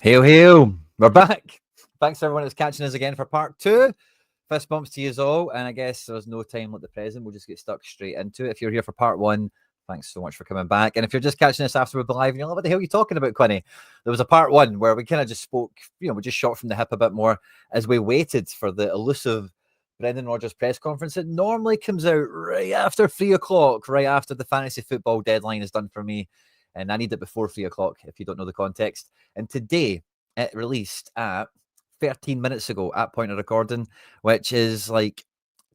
Hail, hail. We're back. Thanks to everyone that's catching us again for part two. Fist bumps to you all. And I guess there's no time like the present. We'll just get stuck straight into it. If you're here for part one, thanks so much for coming back. And if you're just catching us after we're live and you're like, what the hell are you talking about, Quinny? There was a part one where we kind of just spoke, we just shot from the hip a bit more as we waited for the elusive Brendan Rodgers press conference. It normally comes out right after 3 o'clock, right after the fantasy football deadline is done for me. And I need it before 3 o'clock if you don't know the context. And today it released at 13 minutes ago at point of recording, which is like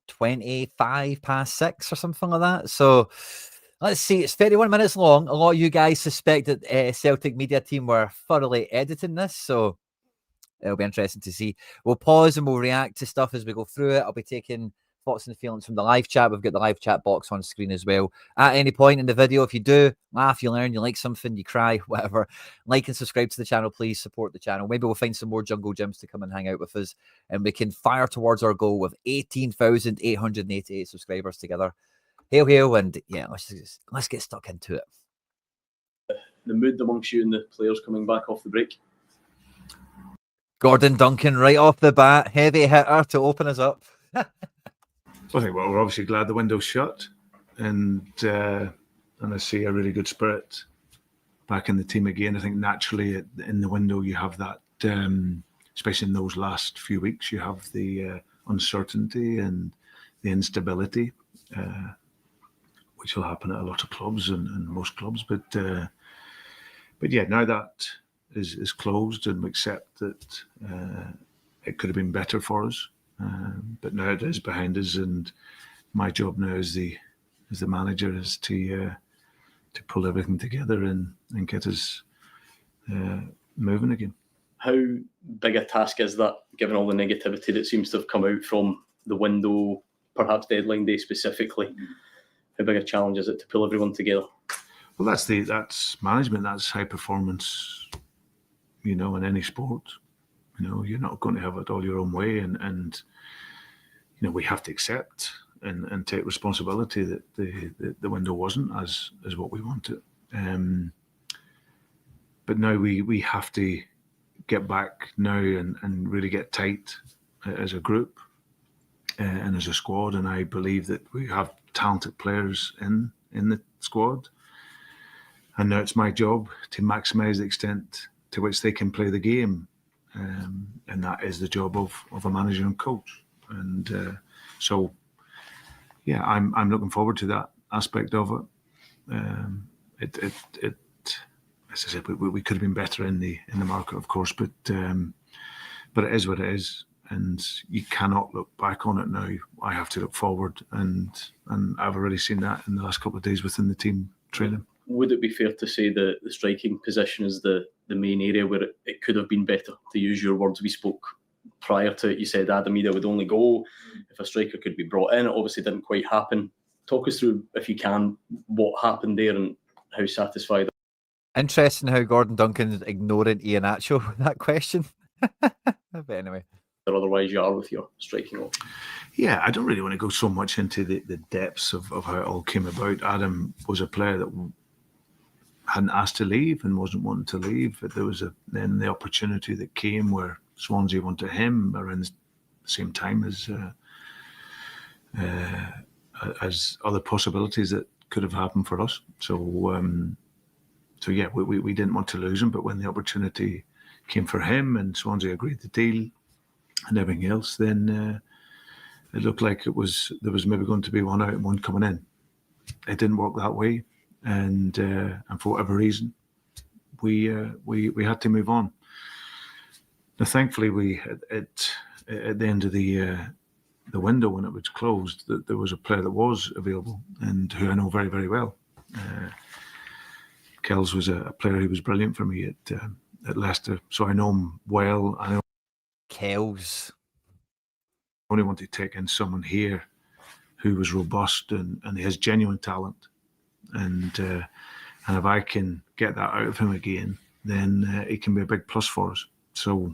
25 past 6 or something like that. So let's see, it's 31 minutes long. A lot of you guys suspect that Celtic media team were thoroughly editing this. So it'll be interesting to see. We'll pause and we'll react to stuff as we go through it. I'll be taking thoughts and feelings from the live chat. We've got the live chat box on screen as well. At any point in the video, if you do laugh, you learn, you like something, you cry, whatever, like and subscribe to the channel. Please support the channel. Maybe we'll find some more Jungle Gyms to come and hang out with us, and we can fire towards our goal with 18,888 subscribers together. Hail, hail, and yeah, let's get stuck into it. The mood amongst you and the players coming back off the break. Gordon Duncan right off the bat, heavy hitter to open us up. I think we're obviously glad the window's shut, and I see a really good spirit back in the team again. I think naturally in the window you have that, especially in those last few weeks, you have the uncertainty and the instability, which will happen at a lot of clubs and most clubs. But yeah, now that is closed, and we accept that it could have been better for us. But now it is behind us, and my job now as the manager is to pull everything together and get us moving again. How big a task is that, given all the negativity that seems to have come out from the window, perhaps deadline day specifically? How big a challenge is it to pull everyone together? Well, that's management. That's high performance. In any sport. You're not going to have it all your own way, and we have to accept and take responsibility that the window wasn't as what we wanted. But now we have to get back now and really get tight as a group and as a squad. And I believe that we have talented players in the squad, and now it's my job to maximise the extent to which they can play the game. And that is the job of a manager and coach. And so, yeah, I'm looking forward to that aspect of it. As I said, we could have been better in the market, of course, but it is what it is, and you cannot look back on it now. I have to look forward, and I've already seen that in the last couple of days within the team training. Would it be fair to say the striking position is the main area where it could have been better, to use your words? We spoke prior to it. You said Adam Ida would only go if a striker could be brought in. It obviously didn't quite happen. Talk us through, if you can, what happened there and how satisfied. Interesting how Gordon Duncan's ignoring Iheanacho with that question. But anyway. Or otherwise you are with your striking option. Yeah, I don't really want to go so much into the depths of how it all came about. Adam was a player that hadn't asked to leave and wasn't wanting to leave. But there was then the opportunity that came where Swansea wanted him around the same time as other possibilities that could have happened for us. So yeah, we didn't want to lose him. But when the opportunity came for him and Swansea agreed the deal and everything else, then it looked like there was maybe going to be one out and one coming in. It didn't work that way. And for whatever reason, we had to move on. Now, thankfully, we at the end of the window when it was closed, that there was a player that was available and who I know very, very well. Kells was a player who was brilliant for me at Leicester, so I know him well. I know Kells. I only want to take in someone here who was robust and he has genuine talent. And if I can get that out of him again, then it can be a big plus for us. So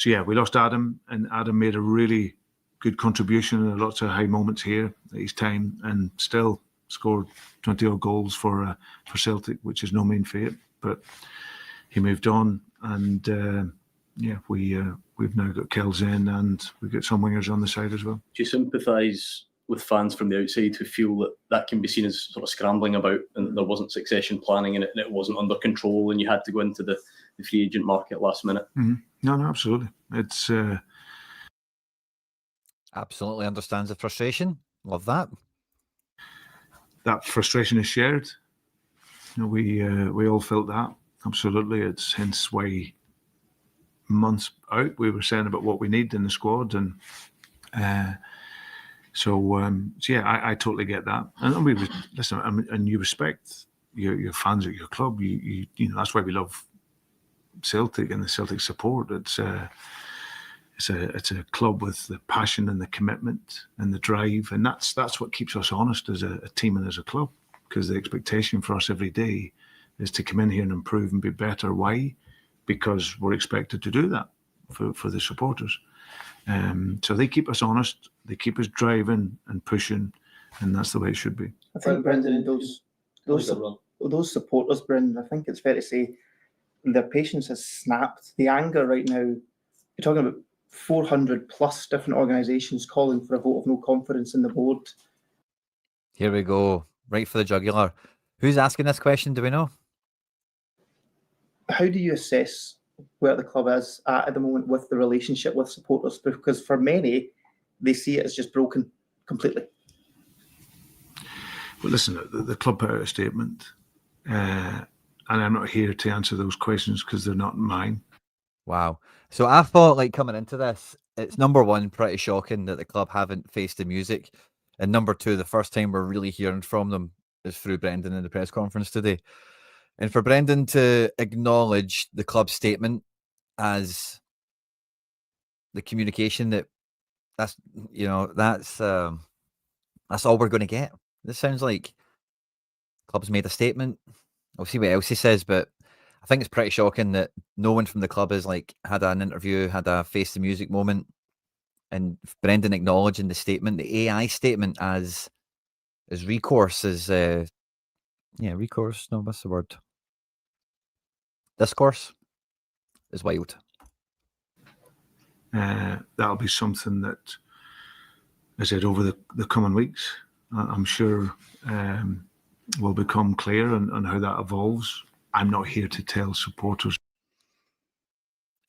yeah, we lost Adam, and Adam made a really good contribution in lots of high moments here at his time, and still scored 20 odd goals for Celtic, which is no mean feat. But he moved on, and we've now got Kells in, and we've got some wingers on the side as well. Do you sympathise with fans from the outside who feel that that can be seen as sort of scrambling about, and that there wasn't succession planning in it, and it wasn't under control, and you had to go into the free agent market last minute? Mm-hmm. No, absolutely. It's absolutely understands the frustration. Love that. That frustration is shared. We all felt that. Absolutely. It's hence why months out we were saying about what we need in the squad, and I totally get that. And we listen, and you respect your fans at your club. You know, that's why we love Celtic and the Celtic support. It's a club with the passion and the commitment and the drive, and that's what keeps us honest as a team and as a club. Because the expectation for us every day is to come in here and improve and be better. Why? Because we're expected to do that for the supporters. So they keep us honest, they keep us driving and pushing, and that's the way it should be. I think, Brendan, those supporters, Brendan, I think it's fair to say their patience has snapped. The anger right now, you're talking about 400 plus different organisations calling for a vote of no confidence in the board. Here we go. Right for the jugular. Who's asking this question? Do we know? How do you assess where the club is at the moment with the relationship with supporters? Because for many, they see it as just broken completely. Well, listen, the club put out a statement, and I'm not here to answer those questions because they're not mine. Wow. So I thought, like, coming into this, it's number one, pretty shocking that the club haven't faced the music. And number two, the first time we're really hearing from them is through Brendan in the press conference today. And for Brendan to acknowledge the club's statement as the communication that's all we're going to get. This sounds like club's made a statement. We'll see what else he says, but I think it's pretty shocking that no one from the club has had an interview, had a face the music moment, and Brendan acknowledging the statement, the AI statement as recourse, recourse. No, what's the word? Discourse is wild. That'll be something that, as I said, over the coming weeks, I'm sure will become clear on how that evolves. I'm not here to tell supporters.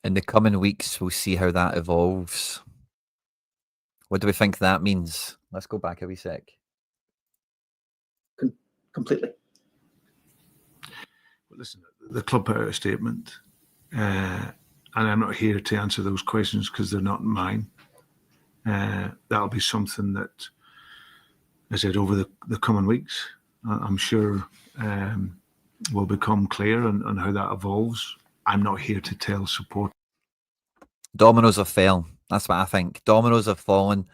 In the coming weeks, we'll see how that evolves. What do we think that means? Let's go back a wee sec. Completely. Well, listen, the club put out a statement, and I'm not here to answer those questions because they're not mine. That'll be something that, as I said, over the coming weeks, I'm sure will become clear on how that evolves. I'm not here to tell support. Dominoes have fallen. That's what I think. Dominoes have fallen.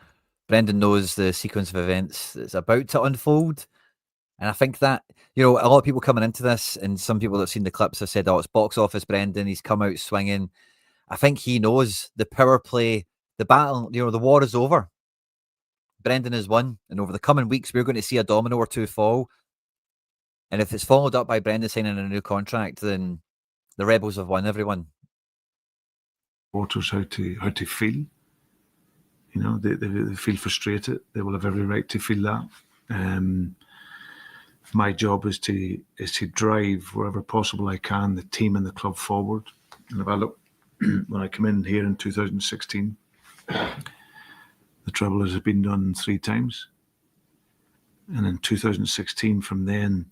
Brendan knows the sequence of events that's about to unfold. And I think that, a lot of people coming into this, and some people that have seen the clips have said, oh, it's box office Brendan, he's come out swinging. I think he knows the power play, the battle, the war is over. Brendan has won. And over the coming weeks, we're going to see a domino or two fall. And if it's followed up by Brendan signing a new contract, then the Rebels have won, everyone. Supporters how to feel. They feel frustrated. They will have every right to feel that. My job is to drive wherever possible I can the team and the club forward. And if I look, when I come in here in 2016, the treble has been done 3 times. And in 2016, from then,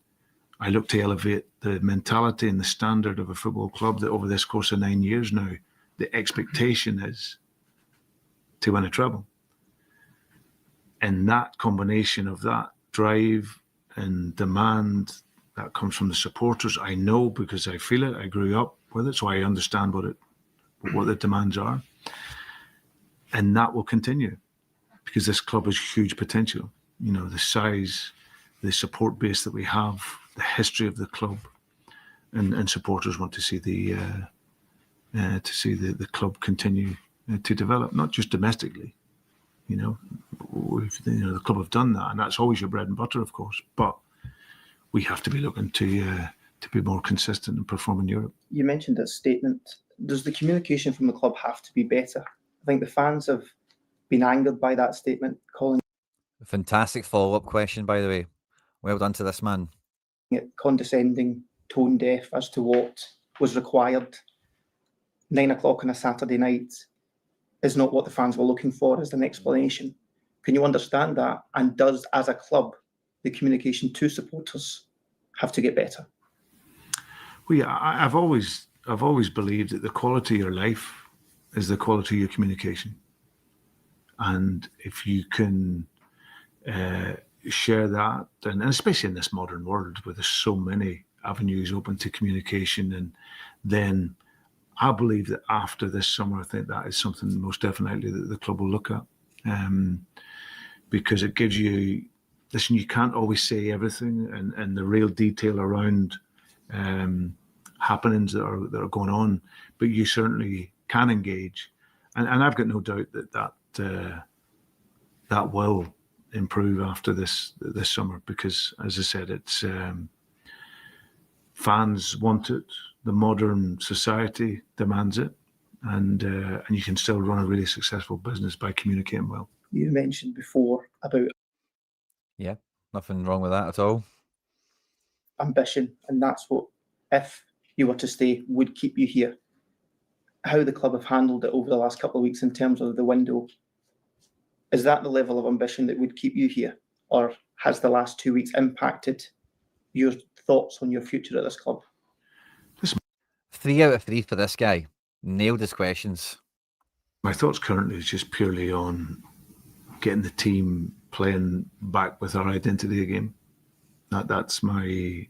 I look to elevate the mentality and the standard of a football club that over this course of 9 years now, the expectation is to win a treble. And that combination of that drive and demand that comes from the supporters, I know because I feel it, I grew up with it, so I understand what the demands are. And that will continue because this club has huge potential. The size, the support base that we have, the history of the club, and supporters want to see the club continue to develop, not just domestically. The club have done that, and that's always your bread and butter, of course. But we have to be looking to to be more consistent and perform in Europe. You mentioned that statement. Does the communication from the club have to be better? I think the fans have been angered by that statement, calling Fantastic follow-up question, by the way. Well done to this man. it condescending, tone deaf as to what was required. 9 o'clock on a Saturday night is not what the fans were looking for as an explanation. Can you understand that? And does, as a club, the communication to supporters have to get better? Well, yeah, I've always believed that the quality of your life is the quality of your communication. And if you can share that, and especially in this modern world where there's so many avenues open to communication, and then I believe that after this summer, I think that is something most definitely that the club will look at, because it gives you, listen, you can't always say everything, and the real detail around happenings that are going on, but you certainly can engage, and I've got no doubt that will improve after this summer, because as I said, it's fans want it, the modern society demands it, and you can still run a really successful business by communicating well. You mentioned before about Nothing wrong with that at all. ambition, and that's what, if you were to stay, would keep you here. How the club have handled it over the last couple of weeks in terms of the window, is that the level of ambition that would keep you here, or has the last 2 weeks impacted your thoughts on your future at this club? 3 out of 3 for this guy. Nailed his questions. My thoughts currently is just purely on getting the team playing back with our identity again. That's my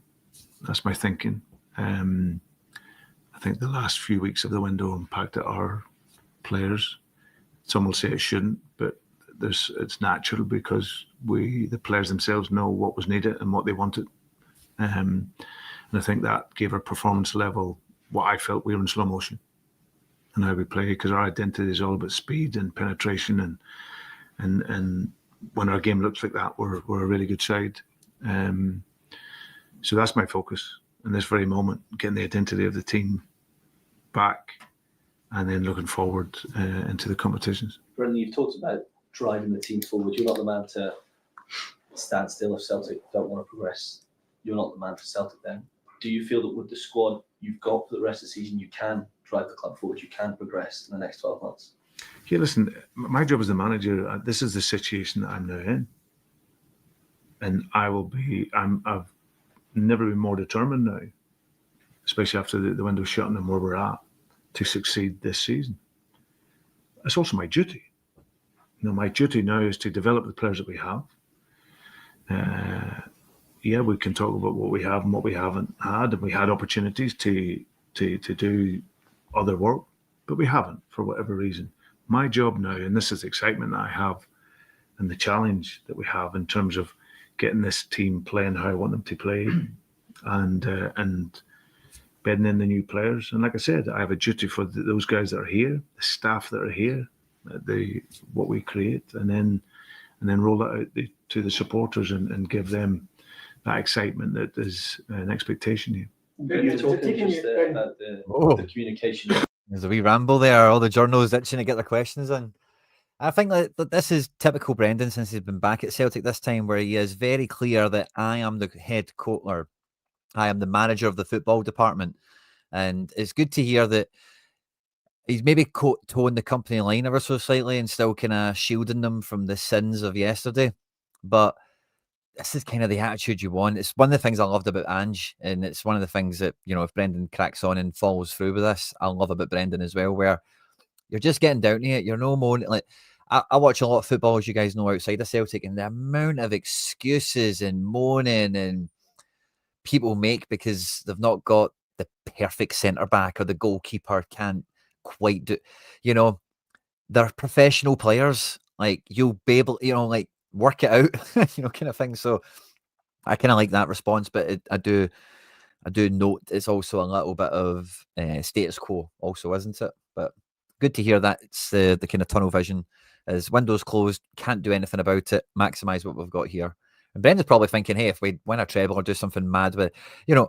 thinking. I think the last few weeks of the window impacted our players. Some will say it shouldn't, but it's natural because the players themselves know what was needed and what they wanted. And I think that gave our performance level what I felt we were in slow motion and how we play, because our identity is all about speed and penetration, and when our game looks like that, we're a really good side. So that's my focus in this very moment, getting the identity of the team back, and then looking forward into the competitions. Brendan, you've talked about driving the team forward. You're not the man to stand still if Celtic don't want to progress. You're not the man for Celtic then. Do you feel that with the squad you've got for the rest of the season, you can drive the club forward, you can progress in the next 12 months? Yeah, listen, my job as the manager, this is the situation that I'm now in. And I've never been more determined now, especially after the window shutting and where we're at, to succeed this season. It's also my duty. My duty now is to develop the players that we have. We can talk about what we have and what we haven't had, and we had opportunities to do other work, but we haven't for whatever reason. My job now, and this is the excitement that I have and the challenge that we have in terms of getting this team playing how I want them to play, and bedding in the new players. And like I said, I have a duty for those guys that are here, the staff that are here, what we create, and then roll that out to the supporters and give them that excitement that is an expectation here. You're talking just about the communication. There's a wee ramble there. All the journalists itching to get their questions in. I think that this is typical Brendan since he's been back at Celtic this time, where he is very clear that I am the head coach, or I am the manager of the football department. And it's good to hear that he's maybe towing the company line ever so slightly and still kind of shielding them from the sins of yesterday. But this is kind of the attitude you want. It's one of the things I loved about Ange, and it's one of the things that, if Brendan cracks on and follows through with this, I love about Brendan as well, where you're just getting down to it. You're no more like, I watch a lot of football, as you guys know, outside of Celtic, and the amount of excuses and moaning and people make because they've not got the perfect centre back, or the goalkeeper can't quite do, they're professional players. Like, you'll be able, like, work it out, kind of thing. So I kind of like that response, but I do note it's also a little bit of status quo also, isn't it? But good to hear that it's the kind of tunnel vision. As windows closed, can't do anything about it, maximise what we've got here, And Brendan's probably thinking, hey, if we win a treble or do something mad with,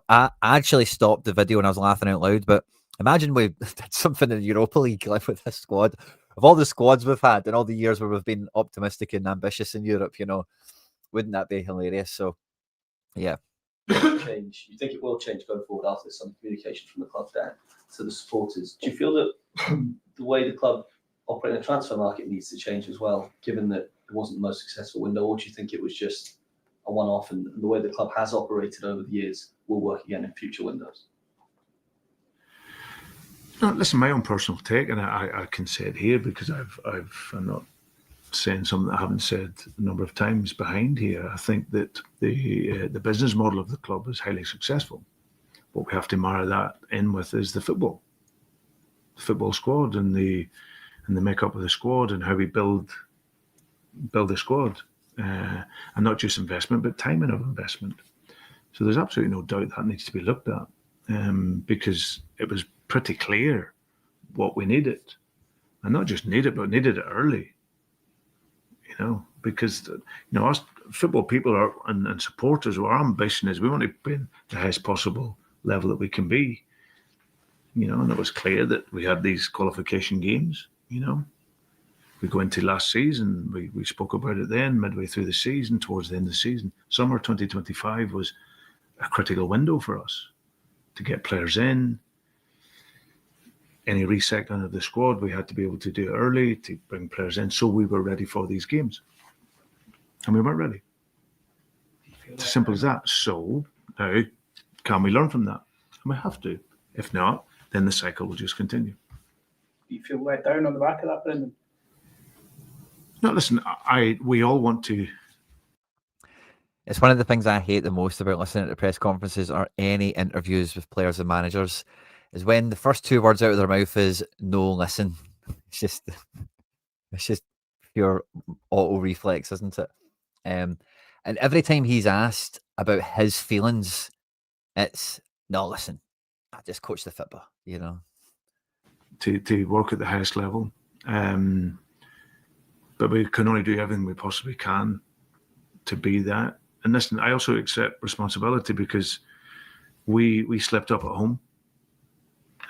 I actually stopped the video and I was laughing out loud. But imagine we did something in the Europa League like with this squad. Of all the squads we've had in all the years where we've been optimistic and ambitious in Europe, wouldn't that be hilarious? So, yeah. Change. You think it will change going forward after some communication from the club down to the supporters? Do you feel that the way the club operate in the transfer market needs to change as well, given that it wasn't the most successful window, or do you think it was just a one-off and the way the club has operated over the years will work again in future windows? No, listen, my own personal take, and I can say it here because I'm not saying something I haven't said a number of times behind here. I think that the business model of the club is highly successful. What we have to marry that in with is the football squad and the makeup of the squad and how we build the squad, and not just investment but timing of investment. So there's absolutely no doubt that needs to be looked at, because it was pretty clear what we needed, and not just needed but needed it early. Because us football people and supporters, our ambition is we want to be in the highest possible level that we can be. And it was clear that we had these qualification games. We go into last season, we spoke about it then, midway through the season, towards the end of the season. Summer 2025 was a critical window for us to get players in. Any recycling of the squad, we had to be able to do it early to bring players in, so we were ready for these games. And we weren't ready. It's as simple as that. So now, can we learn from that? And we have to. If not, then the cycle will just continue. Do you feel let down on the back of that, Brendan? No, listen, we all want to. It's one of the things I hate the most about listening to press conferences or any interviews with players and managers is when the first two words out of their mouth is no, listen. It's just pure auto reflex, isn't it? And every time he's asked about his feelings, it's no, listen, I just coach the football, To work at the highest level. But we can only do everything we possibly can to be that. And listen, I also accept responsibility because we slipped up at home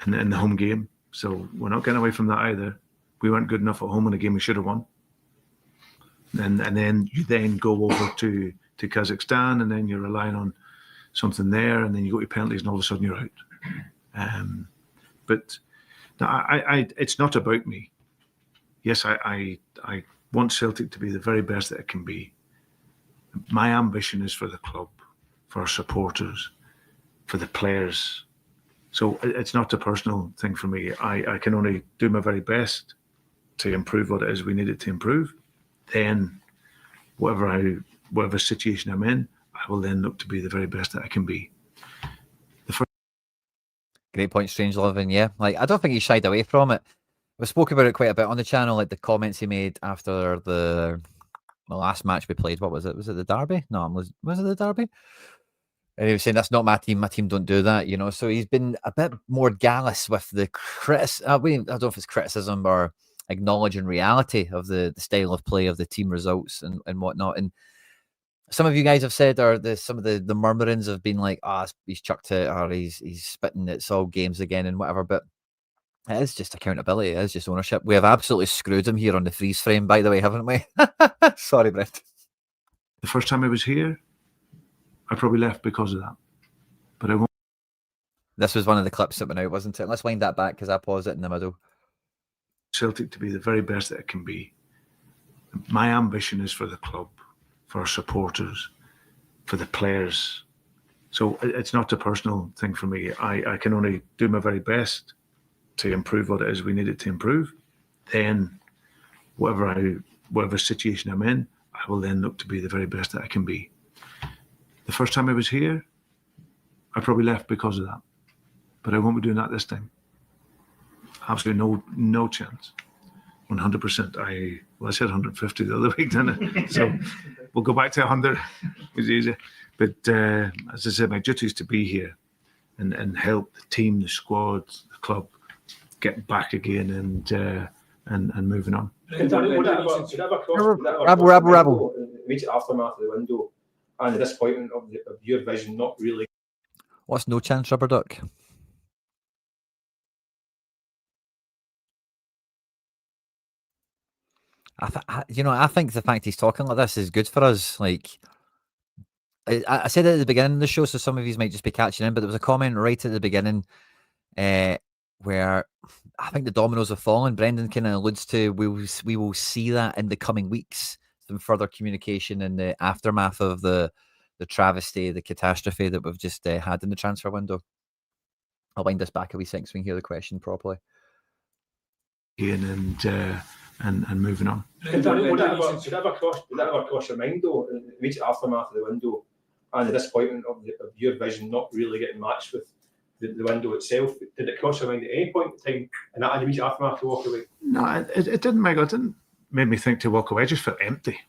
in the home game. So we're not getting away from that either. We weren't good enough at home in a game we should have won. And then you then go over to Kazakhstan, and then you're relying on something there, and then you go to penalties, and all of a sudden you're out. But no, it's not about me. Yes, I want Celtic to be the very best that it can be. My ambition is for the club, for our supporters, for the players. So it's not a personal thing for me. I can only do my very best to improve what it is we need it to improve. Then whatever situation I'm in, I will then look to be the very best that I can be. Great point, Strangelove, and yeah, I don't think he shied away from it. We spoke about it quite a bit on the channel, like the comments he made after the last match we played. What was it? Was it the derby? No, was it the derby? And he was saying, that's not my team. My team don't do that, So he's been a bit more gallous with the I don't know if it's criticism or acknowledging reality of the style of play of the team results and whatnot. And some of you guys have said, or some of the murmurings have been like, he's chucked it, or he's spitting, it's all games again and whatever. But it is just accountability. It is just ownership. We have absolutely screwed him here on the freeze frame, by the way, haven't we? Sorry, Brent. The first time I was here, I probably left because of that. But I won't. This was one of the clips that went out, wasn't it? Let's wind that back because I paused it in the middle. Celtic to be the very best that it can be. My ambition is for the club, for our supporters, for the players. So it's not a personal thing for me. I can only do my very best to improve what it is we need it to improve. Then whatever situation I'm in, I will then look to be the very best that I can be. The first time I was here, I probably left because of that. But I won't be doing that this time. Absolutely no chance. 100%. I said 150 the other week, didn't I? So we'll go back to 100. It's easy. But as I said, my duty is to be here and help the team, the squad, the club get back again and moving on. Rabble. Immediate aftermath of the window, and the disappointment of your vision not really. What's no chance, Rubber Duck? I think the fact he's talking like this is good for us. Like, I said it at the beginning of the show, so some of you might just be catching in, but there was a comment right at the beginning where I think the dominoes have fallen. Brendan kind of alludes to we will see that in the coming weeks, some further communication in the aftermath of the travesty, the catastrophe that we've just had in the transfer window. I'll wind this back a wee second so we can hear the question properly. And moving on. Would that ever cross your mind though, in the immediate aftermath of the window and the disappointment of your vision not really getting matched with the window itself? Did it cross your mind at any point in time in that immediate aftermath to walk away? No, it didn't, Michael. It didn't make me think to walk away. I just felt empty,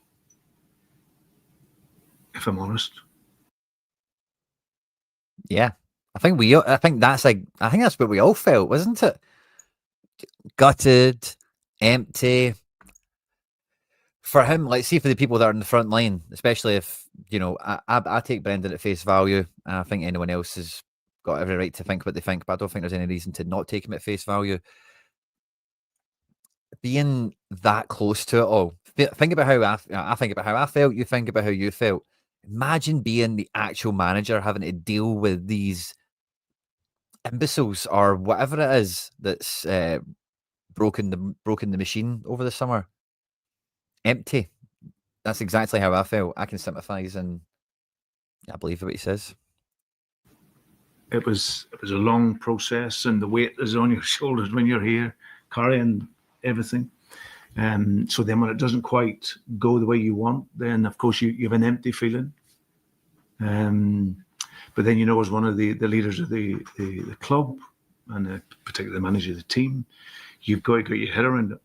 if I'm honest. Yeah, I think that's what we all felt, wasn't it? Gutted, empty. For him, like, see, for the people that are in the front line, especially if, I take Brendan at face value. I think anyone else has got every right to think what they think, but I don't think there's any reason to not take him at face value. Being that close to it all, think about how I think about how I felt, you think about how you felt. Imagine being the actual manager, having to deal with these imbeciles or whatever it is that's broken the machine over the summer. Empty. That's exactly how I felt. I can sympathise, and I believe what he says. It was a long process, and the weight is on your shoulders when you're here carrying everything. So then when it doesn't quite go the way you want, then of course you have an empty feeling. But then, as one of the leaders of the club, and particularly the manager of the team, you've got to get your head around it,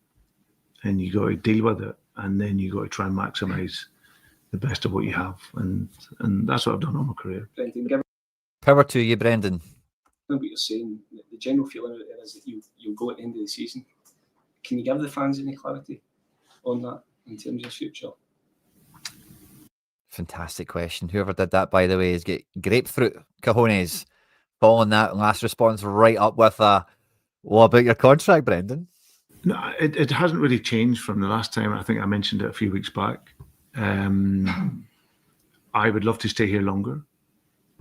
and you got to deal with it, and then you got to try and maximise the best of what you have, and that's what I've done all my career. Brendan, Power to you, Brendan. What you're saying, the general feeling out there is that you'll go at the end of the season. Can you give the fans any clarity on that in terms of future? Fantastic question. Whoever did that, by the way, is get grapefruit cojones. Following that last response right up with what about your contract, Brendan? No, it hasn't really changed from the last time. I think I mentioned it a few weeks back. I would love to stay here longer.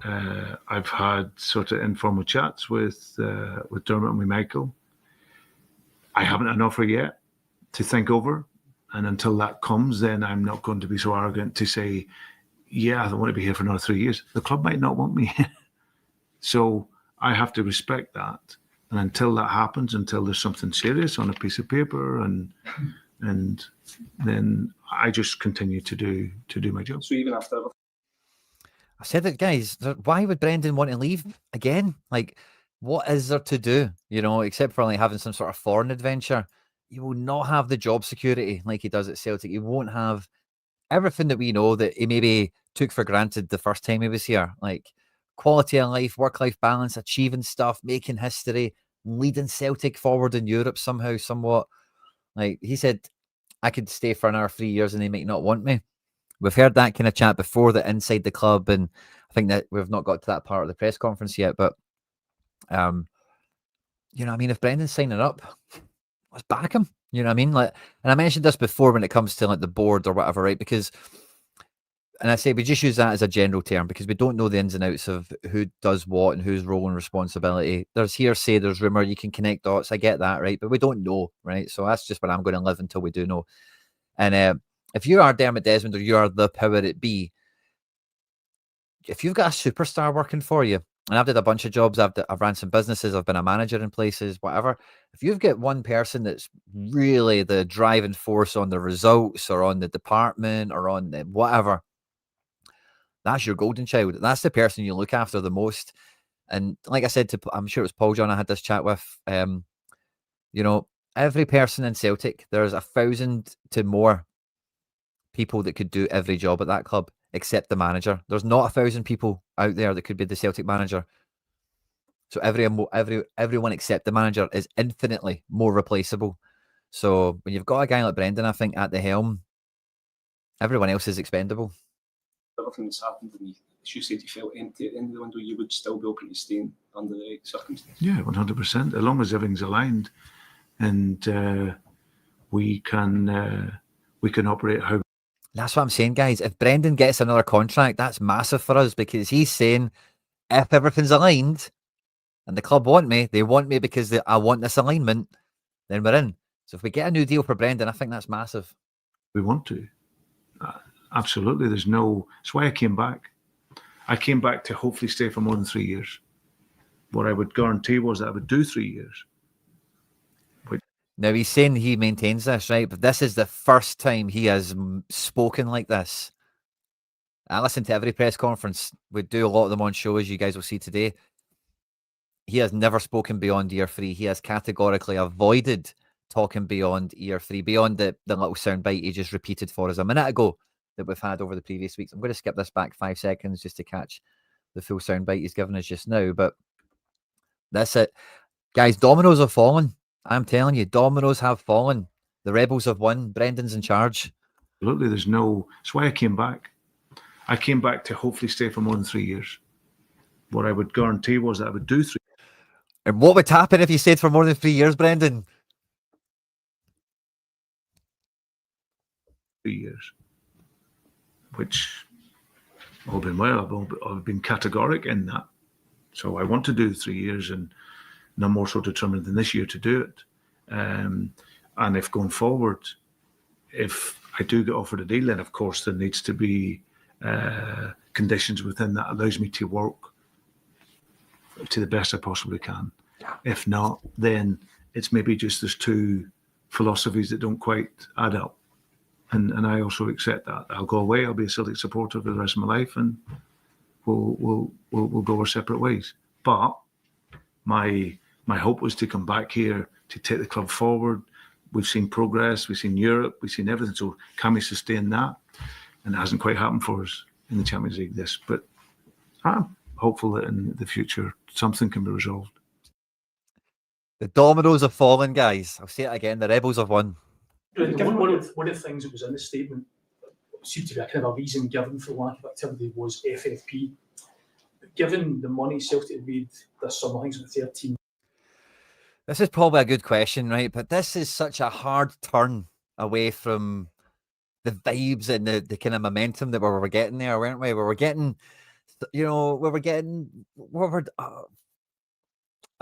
I've had sort of informal chats with Dermot and with Michael. I haven't had an offer yet to think over, and until that comes, then I'm not going to be so arrogant to say, yeah, I don't want to be here for another 3 years. The club might not want me. So I have to respect that. And until that happens, until there's something serious on a piece of paper, and then I just continue to do my job. So even after, I said it, guys. Why would Brendan want to leave again? Like, what is there to do? Except for like having some sort of foreign adventure, he will not have the job security like he does at Celtic. He won't have everything that we know that he maybe took for granted the first time he was here, like quality of life, work-life balance, achieving stuff, making history, leading Celtic forward in Europe somehow, somewhat. Like he said, I could stay for another 3 years and they might not want me. We've heard that kind of chat before, that inside the club, and I think that we've not got to that part of the press conference yet. But, if Brendan's signing up, let's back him. You know what I mean? Like, and I mentioned this before when it comes to like the board or whatever, right? Because, and I say we just use that as a general term because we don't know the ins and outs of who does what and whose role and responsibility. There's hearsay, there's rumor, you can connect dots. I get that, right? But we don't know, right? So that's just where I'm going to live until we do know. And if you are Dermot Desmond or you are the power it be, if you've got a superstar working for you, and I've did a bunch of jobs, I've ran some businesses, I've been a manager in places, whatever. If you've got one person that's really the driving force on the results or on the department or on the whatever, that's your golden child. That's the person you look after the most. And like I said, I'm sure it was Paul John I had this chat with, every person in Celtic, there's 1,000 to more people that could do every job at that club except the manager. There's not 1,000 people out there that could be the Celtic manager. So everyone except the manager is infinitely more replaceable. So when you've got a guy like Brendan, I think, at the helm, everyone else is expendable. everything that's happened, and as you said, you felt empty at the end of the window, you would still be open to staying under the right circumstances. Yeah, 100%. As long as everything's aligned, and we can operate how. That's what I'm saying, guys. If Brendan gets another contract, that's massive for us, because he's saying if everything's aligned and the club want me, they want me because I want this alignment, then we're in. So if we get a new deal for Brendan, I think that's massive. We want to. Absolutely. That's why I came back. I came back to hopefully stay for more than 3 years. What I would guarantee was that I would do 3 years. Now, he's saying he maintains this, right? But this is the first time he has spoken like this. I listen to every press conference. We do a lot of them on show, as you guys will see today. He has never spoken beyond year 3. He has categorically avoided talking beyond year 3, beyond the little soundbite he just repeated for us a minute ago that we've had over the previous weeks. I'm going to skip this back 5 seconds just to catch the full soundbite he's given us just now. But that's it. Guys, dominoes have fallen. I'm telling you, dominoes have fallen. The Rebels have won. Brendan's in charge. Absolutely. That's why I came back. I came back to hopefully stay for more than 3 years. What I would guarantee was that I would do 3. And what would happen if you stayed for more than 3 years, Brendan? 3 years. Which, all been well, I've been categoric in that. So I want to do 3 years, and I'm more so determined than this year to do it. And if going forward, if I do get offered a deal, then of course there needs to be conditions within that allows me to work to the best I possibly can. If not, then it's maybe just there's two philosophies that don't quite add up. And I also accept that. I'll go away, I'll be a Celtic supporter for the rest of my life, and we'll go our separate ways. But my hope was to come back here to take the club forward. We've seen progress, we've seen Europe, we've seen everything. So can we sustain that? And it hasn't quite happened for us in the Champions League. But I'm hopeful that in the future something can be resolved. The dominoes have fallen, guys. I'll say it again. The Rebels have won. One of the things that was in the statement seemed to be a kind of a reason given for lack of activity was FFP. Given the money Celtic made this summer, I think it's 13. This is probably a good question, right? But this is such a hard turn away from the vibes and the kind of momentum that we were getting there, weren't we? We were getting, I'm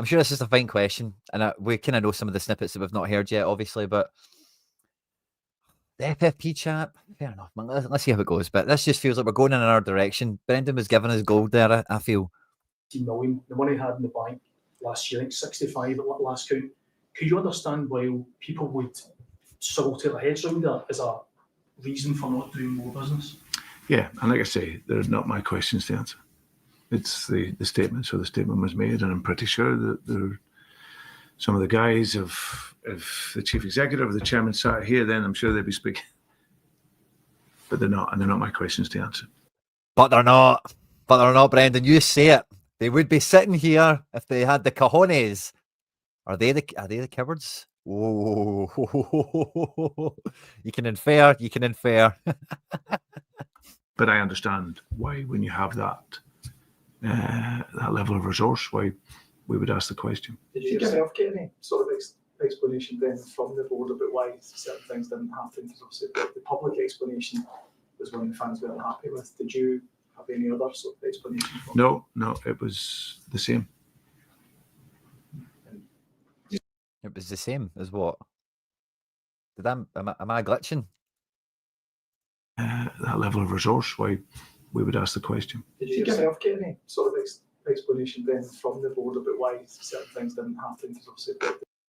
sure this is a fine question, and we kind of know some of the snippets that we've not heard yet, obviously, but the FFP chat, fair enough, man. Let's see how it goes. But this just feels like we're going in another direction. Brendan was giving us gold there, I feel. 10 million, the money he had in the bank last year, I think 65 at last count. Could you understand why people would struggle to their heads around that as a reason for not doing more business? Yeah, and like I say, they're not my questions to answer. It's the statement. So the statement was made, and I'm pretty sure that some of the guys if the chief executive or the chairman sat here, then I'm sure they'd be speaking. But they're not, and they're not my questions to answer. But they're not, Brendan. You say it. They would be sitting here if they had the cojones. Are they the cowards? Oh, you can infer. But I understand why, when you have that level of resource, why we would ask the question. Did you yourself get any sort of explanation then from the board about why certain things didn't happen? Because obviously the public explanation was one the fans weren't happy with. Did you have any other sort of explanation? No, it was the same. It was the same as what? Am I glitching? That level of resource, why we would ask the question. Did you yourself get any sort of explanation then from the board about why certain things didn't happen? Because obviously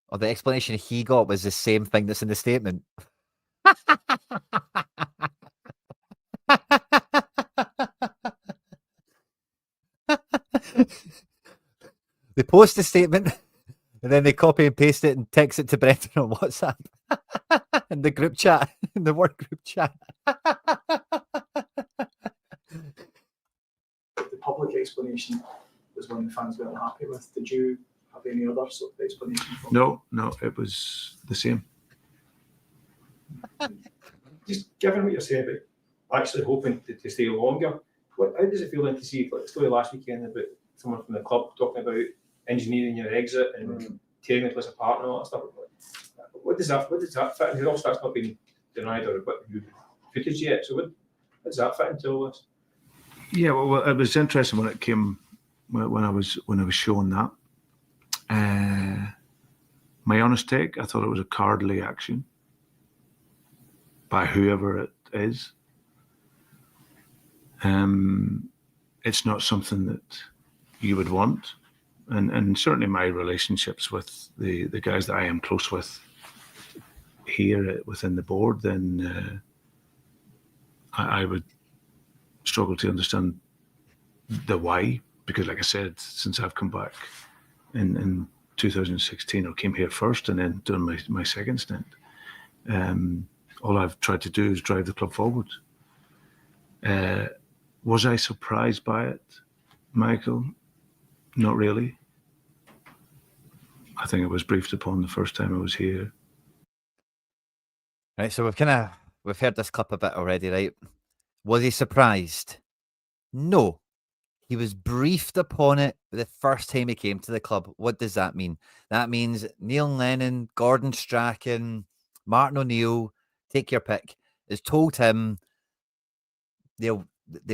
Or the explanation he got was the same thing that's in the statement. They post the statement and then they copy and paste it and text it to Brendan on WhatsApp in the group chat, in the work group chat. The public explanation was one the fans weren't happy with. Did you have any other sort of explanation? No, it was the same. Just given what you're saying about actually hoping to stay longer. How does it feel then to see like the story last weekend about someone from the club talking about engineering your exit and tearing the place apart and all that stuff? What does that fit? And also that's not been denied or footage yet. So what does that fit into all this? Yeah, well, it was interesting when it came when I was shown that. My honest take, I thought it was a cowardly action by whoever it is. It's not something that you would want, and certainly my relationships with the guys that I am close with here within the board, then I would struggle to understand the why, because like I said, since I've come back in 2016, or came here first and then done my second stint, all I've tried to do is drive the club forward. Was I surprised by it, Michael? Not really. I think I was briefed upon the first time I was here. Right, so we've heard this clip a bit already, right? Was he surprised? No. He was briefed upon it the first time he came to the club. What does that mean? That means Neil Lennon, Gordon Strachan, Martin O'Neill, take your pick, has told him they'll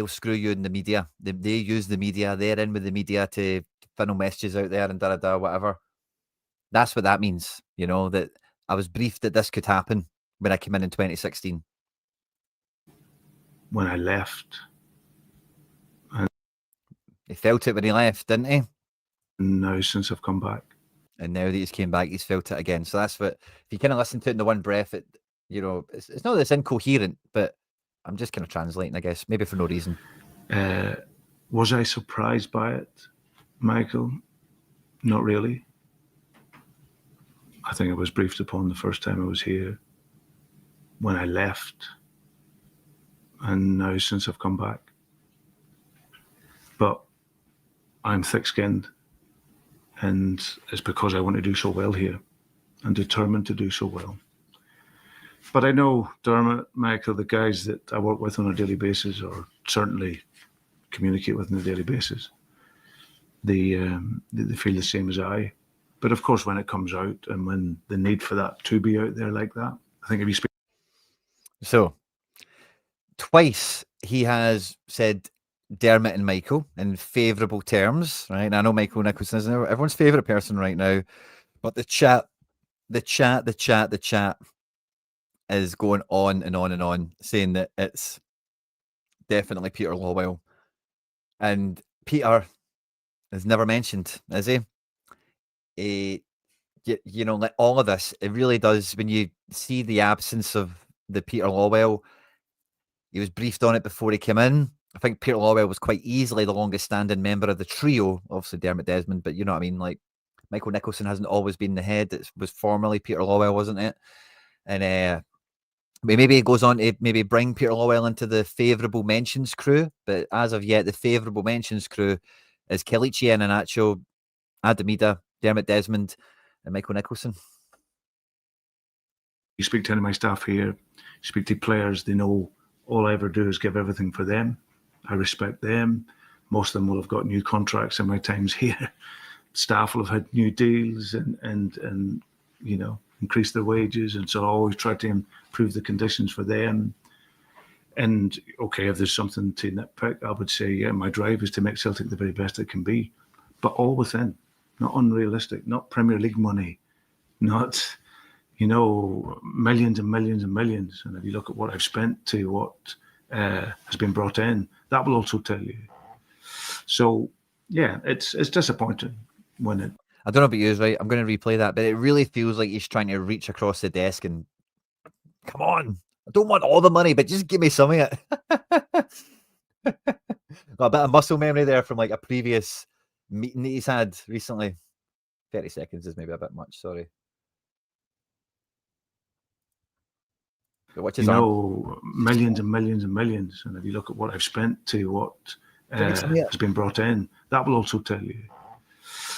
screw you in the media. They use the media. They're in with the media to funnel messages out there and da-da-da, whatever. That's what that means, you know, that I was briefed that this could happen when I came in 2016. When I left. He felt it when he left, didn't he? Now, since I've come back. And now that he's came back, he's felt it again. So that's what, if you kind of listen to it in the one breath, it, you know, it's not that it's incoherent, but I'm just kind of translating, I guess, maybe for no reason. Was I surprised by it, Michael? Not really. I think I was briefed upon the first time I was here, when I left, and now since I've come back. But I'm thick-skinned, and it's because I want to do so well here and determined to do so well. But I know, Dermot, Michael, the guys that I work with on a daily basis, or certainly communicate with on a daily basis, they feel the same as I. But of course, when it comes out and when the need for that to be out there like that, I think if you speak. So, twice he has said Dermot and Michael in favourable terms, right? And I know Michael Nicholson isn't everyone's favourite person right now, but the chat is going on and on and on, saying that it's definitely Peter Lawwell. And Peter is never mentioned, is he? You know, like all of this, it really does, when you see the absence of the Peter Lawwell, he was briefed on it before he came in. I think Peter Lawwell was quite easily the longest standing member of the trio, obviously Dermot Desmond, but you know what I mean? Like, Michael Nicholson hasn't always been the head. It was formerly Peter Lawwell, wasn't it? And maybe it goes on to maybe bring Peter Lawwell into the favourable mentions crew, but as of yet, the favourable mentions crew is Kelechi Iheanacho, Adamida, Dermot Desmond, and Michael Nicholson. You speak to any of my staff here, speak to players, they know all I ever do is give everything for them. I respect them. Most of them will have got new contracts in my times here. Staff will have had new deals and you know, increase their wages, and so I always try to improve the conditions for them. And okay, if there's something to nitpick, I would say, yeah, my drive is to make Celtic the very best it can be, but all within, not unrealistic, not Premier League money, not, you know, millions and millions and millions. And if you look at what I've spent to what has been brought in, that will also tell you. So yeah, it's disappointing when it. I don't know about you, right? I'm going to replay that, but it really feels like he's trying to reach across the desk and, come on, I don't want all the money, but just give me some of it. Got a bit of muscle memory there from like a previous meeting that he's had recently. 30 seconds is maybe a bit much, sorry. You know, millions and millions and millions. And if you look at what I've spent to what has been brought in, that will also tell you.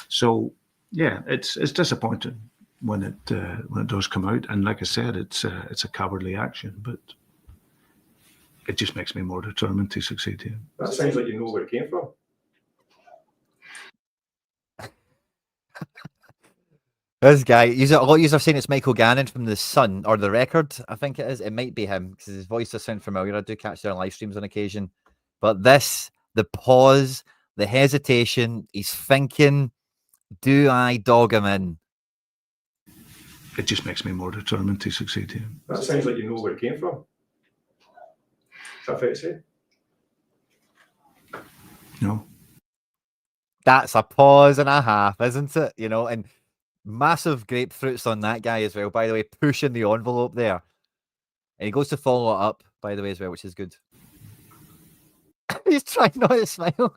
So yeah, it's disappointing when it does come out. And like I said, it's a cowardly action. But it just makes me more determined to succeed here. That sounds like you know where it came from. This guy, a lot of you are saying it's Michael Gannon from The Sun or The Record. I think it is. It might be him because his voice does sound familiar. I do catch their live streams on occasion. But this, the pause, the hesitation, he's thinking, do I dog him in? It just makes me more determined to succeed here. That sounds like you know where it came from. Is that fair to say? No. That's a pause and a half, isn't it? You know, and massive grapefruits on that guy as well, by the way, pushing the envelope there. And he goes to follow it up, by the way, as well, which is good. He's trying not to smile.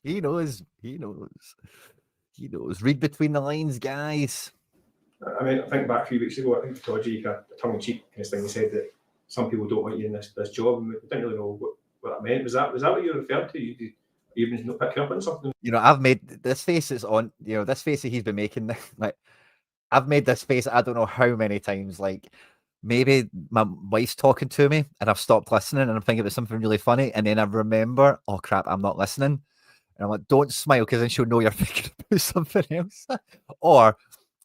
He knows. Read between the lines, guys. I mean, I think back a few weeks ago, I think Toji, a tongue-in-cheek kind of thing, he said that some people don't want you in this job, and we didn't really know what that meant. Was that what you referred to? You even not picking up on something? You know, I've made this face is on, you know, this face that he's been making, like, I've made this face I don't know how many times, like, maybe my wife's talking to me and I've stopped listening and I'm thinking about something really funny, and then I remember, oh crap, I'm not listening. And I'm like, don't smile, because then she'll know you're thinking about something else. Or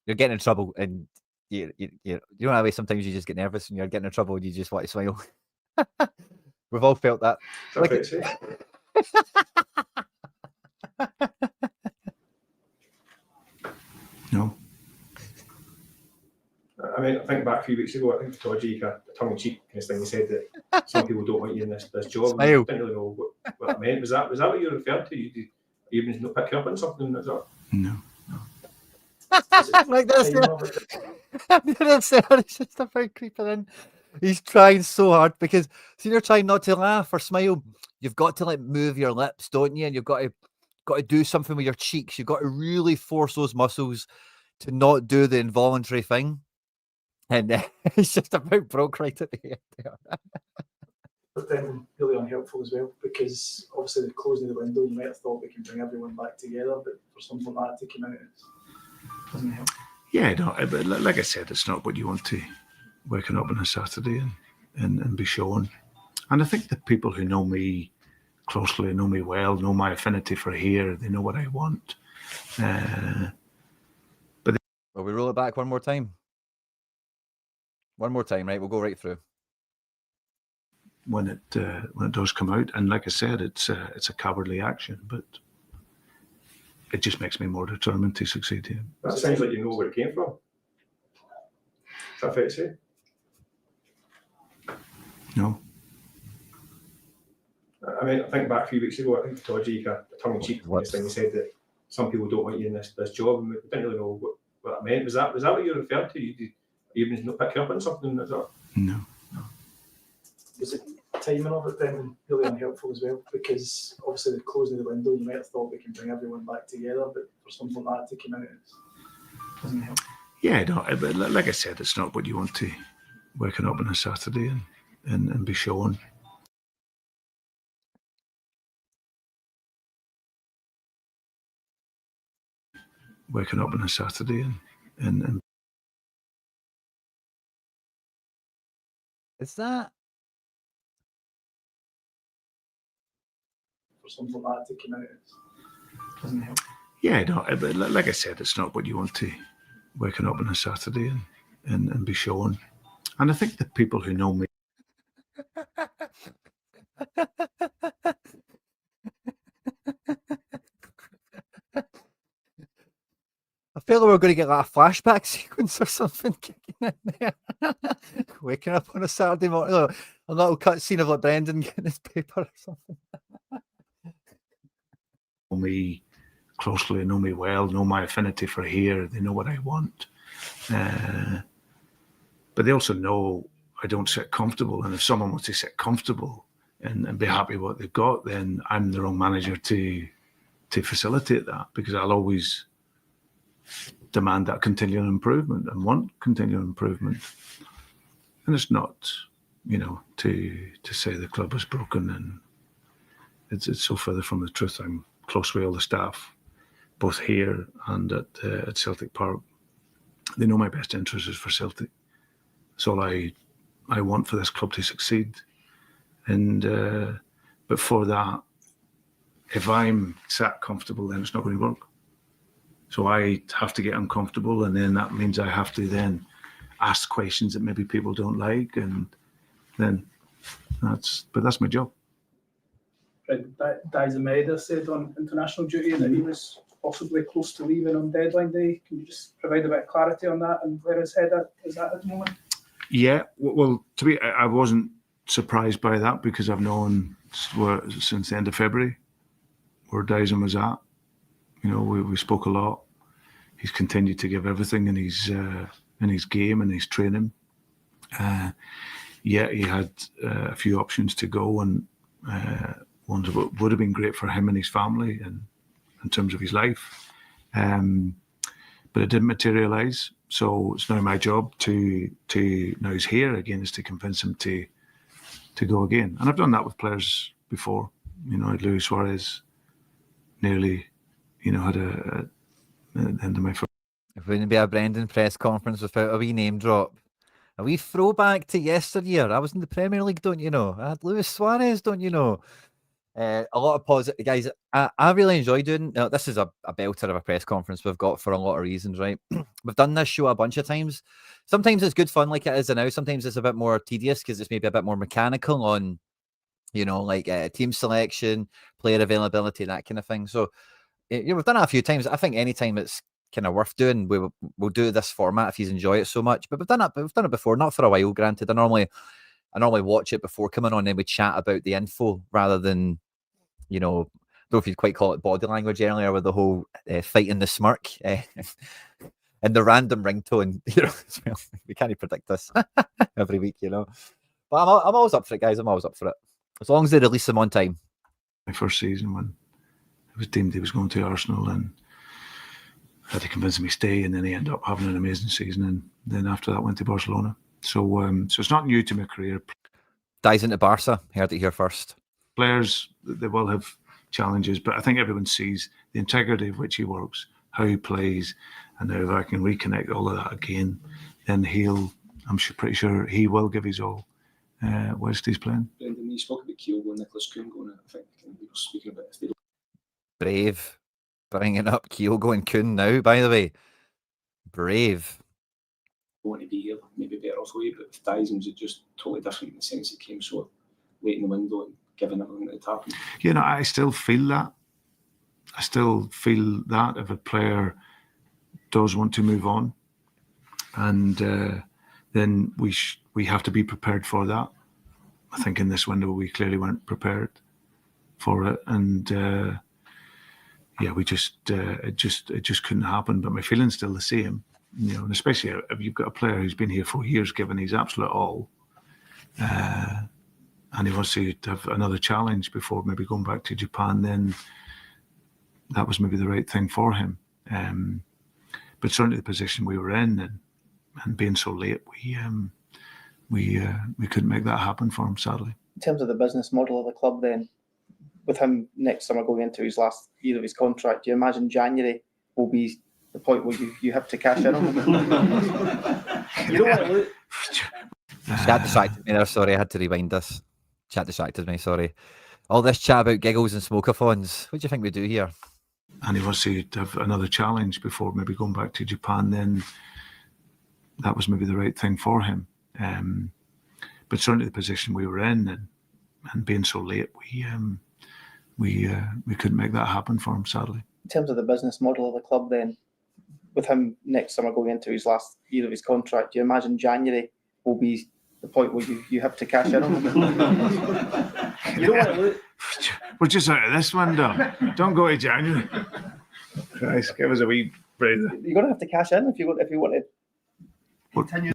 you're getting in trouble, and you know how sometimes you just get nervous and you're getting in trouble and you just want to smile. We've all felt that. Like No. I mean, I think back a few weeks ago, I think Toji, a tongue-in-cheek kind of thing, he said that some people don't want you in this job. Smile. We didn't really know what that meant. Was that what you referred to? You even not picking up on something? Is that? No. Like this. It's just about creeping in. He's trying so hard because see, you're trying not to laugh or smile. You've got to like move your lips, don't you? And you've got to do something with your cheeks. You've got to really force those muscles to not do the involuntary thing. And it's just about broke right at the end there. But then really unhelpful as well, because obviously the closing of the window, you might have thought we can bring everyone back together, but for something like that to come out, it doesn't help. Yeah, no, but like I said, it's not what you want to waking up on a Saturday and be shown. And I think the people who know me closely, know me well, know my affinity for here, they know what I want. Will we roll it back one more time? One more time, right? We'll go right through. When it does come out, and like I said, it's a cowardly action, but it just makes me more determined to succeed here. That sounds like you know where it came from. Is that fair to say? No. I mean, I think back a few weeks ago, I think Toji, a tongue-in-cheek kind of thing, he said that some people don't want you in this job, and we didn't really know what that meant. Was that what you referred to? You even not picking up on something? Is that? No. Was the timing of it then really unhelpful as well? Because obviously the closing of the window, you might have thought we can bring everyone back together, but for something like that to come out, it doesn't help. Yeah, no, but like I said, it's not what you want to waking up on a Saturday and be shown. Waking up on a Saturday and Is that? For something like that to come out, it doesn't help. yeah, no, but like I said, it's not what you want to waking up on a Saturday and be shown. And I think the people who know me. I feel like we're going to get like a flashback sequence or something kicking in there. Waking up on a Saturday morning, a little cut scene of like Brendan getting his paper or something. Know me closely, know me well, know my affinity for here, they know what I want. But they also know I don't sit comfortable, and if someone wants to sit comfortable and be happy with what they've got, then I'm the wrong manager to facilitate that, because I'll always demand that continual improvement and want continual improvement. And it's not, to say the club is broken, and it's so further from the truth. I'm close with all the staff, both here and at Celtic Park. They know my best interest is for Celtic. It's all I want for this club to succeed. And but for that, if I'm sat comfortable, then it's not going to work. So I have to get uncomfortable, and then that means I have to then ask questions that maybe people don't like, and then that's my job. Dyson Maeda said on international duty that he was possibly close to leaving on deadline day. Can you just provide a bit of clarity on that and where his head is at the moment? Yeah, well, I wasn't surprised by that because I've known since the end of February where Dyson was at. You know, we spoke a lot. He's continued to give everything in his game and his training. He had a few options to go, and ones that would have been great for him and his family and in terms of his life. But it didn't materialise. So it's now my job to now he's here again, is to convince him to go again. And I've done that with players before. You know, Luis Suarez nearly, had the end of my first. It wouldn't be a Brendan press conference without a wee name drop. A wee throwback to yesteryear. I was in the Premier League, don't you know? I had Luis Suarez, don't you know? A lot of positive, guys. I really enjoy doing. This is a belter of a press conference we've got for a lot of reasons, right? We've done this show a bunch of times. Sometimes it's good fun, like it is now. Sometimes it's a bit more tedious because it's maybe a bit more mechanical on, like team selection, player availability, that kind of thing. So, we've done it a few times. I think anytime it's kind of worth doing, we'll do this format if you enjoy it so much. But we've done it before, not for a while. Granted, I normally watch it before coming on, and then we chat about the info rather than. I don't know if you'd quite call it body language earlier with the whole fighting the smirk and the random ringtone. We can't predict this every week, But I'm always up for it, guys. I'm always up for it. As long as they release them on time. My first season when it was deemed he was going to Arsenal, and I had to convince him to stay, and then he ended up having an amazing season, and then after that went to Barcelona. So it's not new to my career. Dies into Barca. Heard it here first. Players, they will have challenges, but I think everyone sees the integrity of which he works, how he plays, and now if I can reconnect all of that again, then pretty sure he will give his all whilst he's playing. Brendan, you spoke about Kyogo and Nicholas Kuhn going, I think we were speaking about if they don't. Brave. Bringing up Kyogo and Kuhn now, by the way. Brave. Want to be here, maybe better off away, but with Dyson was it just totally different in the sense it came so late in the window and given everything that had happened. I still feel that. I still feel that if a player does want to move on, and then we have to be prepared for that. I think in this window we clearly weren't prepared for it, and we just it just couldn't happen. But my feeling's still the same, and especially if you've got a player who's been here for years, given his absolute all. And he wants to have another challenge before maybe going back to Japan, then that was maybe the right thing for him. But certainly the position we were in and being so late, we couldn't make that happen for him, sadly. In terms of the business model of the club then, with him next summer going into his last year of his contract, do you imagine January will be the point where you have to cash in on him? You don't want to lose. Chat distracted me there, sorry, I had to rewind this. Chat distracted me, sorry. All this chat about giggles and smoke-a-thons. What do you think we do here? And he wants to have another challenge before maybe going back to Japan, then that was maybe the right thing for him. But certainly the position we were in and being so late, we couldn't make that happen for him, sadly. In terms of the business model of the club then, with him next summer going into his last year of his contract, do you imagine January will be the point where you have to cash in on him? You don't want to lose. We're just out of this window. Don't go to January. Christ, give us a wee breather. You're going to have to cash in if you want to continue.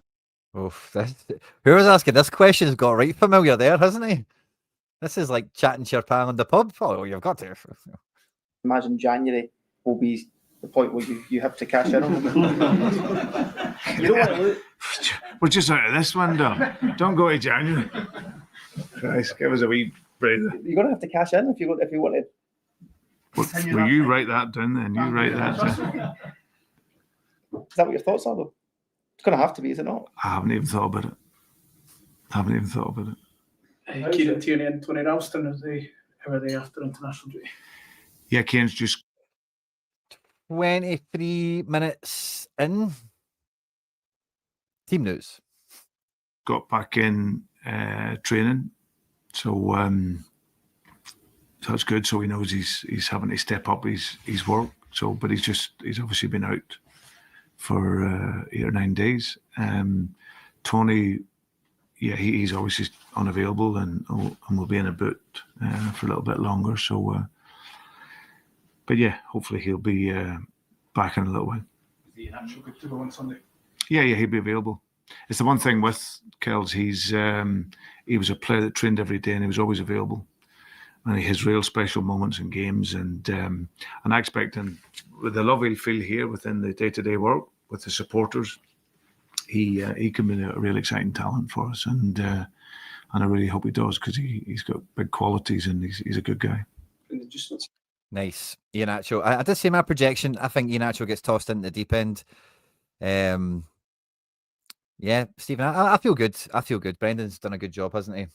Whoever's asking this question has got right familiar there, hasn't he? This is like chatting to your pal in the pub. Oh, you've got to. Imagine January will be the point where you have to cash in on him. You don't want to lose. We're just out of this window. Don't go to January. Christ, give us a wee breather. You're going to have to cash in if you want to. Will you write that down then? You write that down. Is that what your thoughts are, though? It's going to have to be, is it not? I haven't even thought about it. Kieran Tierney and Tony Ralston, how are they after international duty? Yeah, Kane's just 23 minutes in. Team news. got back in training, so that's good. So he knows he's having to step up his work. So, but he's obviously been out for 8 or 9 days. Tony, yeah, he's obviously unavailable and will be in a boot for a little bit longer. So, but yeah, hopefully he'll be back in a little while. Is he actually good to go on Sunday? Yeah, he'll be available. It's the one thing with Kells, he was a player that trained every day and he was always available. And he has real special moments in games, and I expect him, with the love he'll feel here within the day-to-day work with the supporters, he can be a really exciting talent for us, and I really hope he does, because he's got big qualities and he's a good guy. Nice. Iheanacho. I did say my projection. I think Iheanacho gets tossed into the deep end. Yeah, Stephen, I feel good. I feel good. Brendan's done a good job, hasn't he?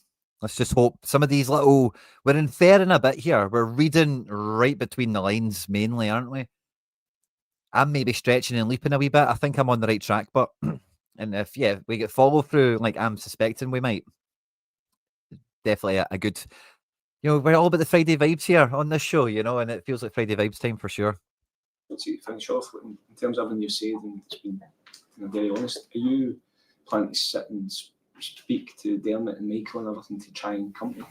Let's just hope some of these we're inferring a bit here. We're reading right between the lines mainly, aren't we? I'm maybe stretching and leaping a wee bit. I think I'm on the right track, but and if we get follow through, like I'm suspecting we might, definitely a good, we're all about the Friday vibes here on this show, and it feels like Friday vibes time for sure. Let's finish off in terms of everything you've said, and it's been very honest. Are you planning to sit and speak to Dermot and Michael and everything to try and come to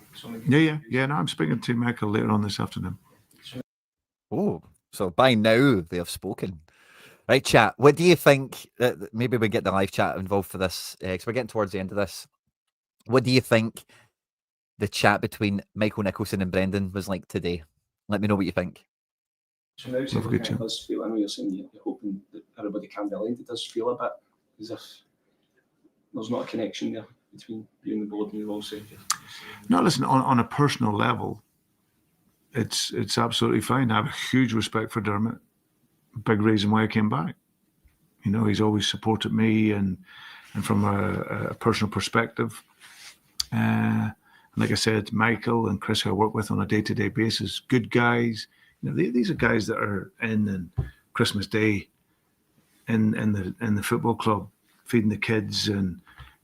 Yeah. No, I'm speaking to Michael later on this afternoon. Oh, so by now they have spoken. Right, chat. What do you think? Maybe we get the live chat involved for this, because we're getting towards the end of this. What do you think the chat between Michael Nicholson and Brendan was like today? Let me know what you think. So now, it does feel, I know you're saying you're hoping that everybody can be aligned. It does feel a bit as if there's not a connection there between you and the board, and you've all said. No, listen, on a personal level, it's absolutely fine. I have a huge respect for Dermot. Big reason why I came back. He's always supported me, and from a personal perspective. And like I said, Michael and Chris, who I work with on a day-to-day basis, good guys. These are guys that are in Christmas Day in the football club, feeding the kids, and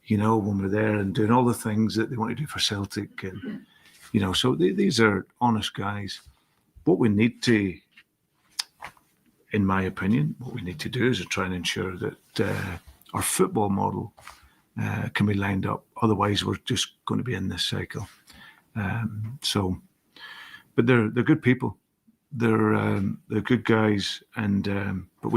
when we're there and doing all the things that they want to do for Celtic, and so these are honest guys. What we need to, in my opinion, what we need to do is to try and ensure that our football model can be lined up. Otherwise, we're just going to be in this cycle. But they're good people. They're good guys, and but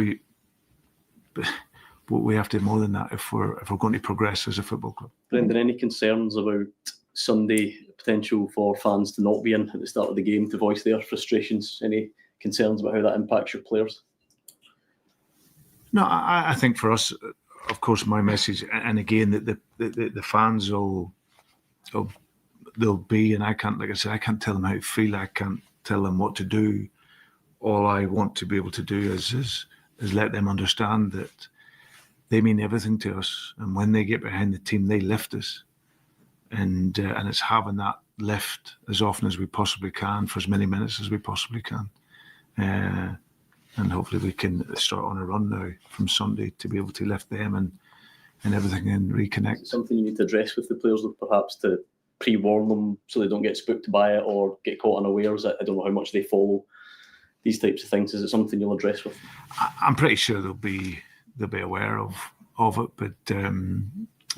we have to do more than that if we're going to progress as a football club. Brendan, any concerns about Sunday, potential for fans to not be in at the start of the game to voice their frustrations? Any concerns about how that impacts your players? No, I think for us, of course, my message, and again, that the fans they'll be, and I can't, like I said, I can't tell them how to feel. I can't tell them what to do. All I want to be able to do is let them understand that they mean everything to us, and when they get behind the team, they lift us, and it's having that lift as often as we possibly can for as many minutes as we possibly can, and hopefully we can start on a run now from Sunday to be able to lift them and everything and reconnect. Something you need to address with the players, perhaps to pre-warn them so they don't get spooked by it or get caught unawares. I don't know how much they follow these types of things. Is it something you'll address with them? I'm pretty sure they'll be aware of it, but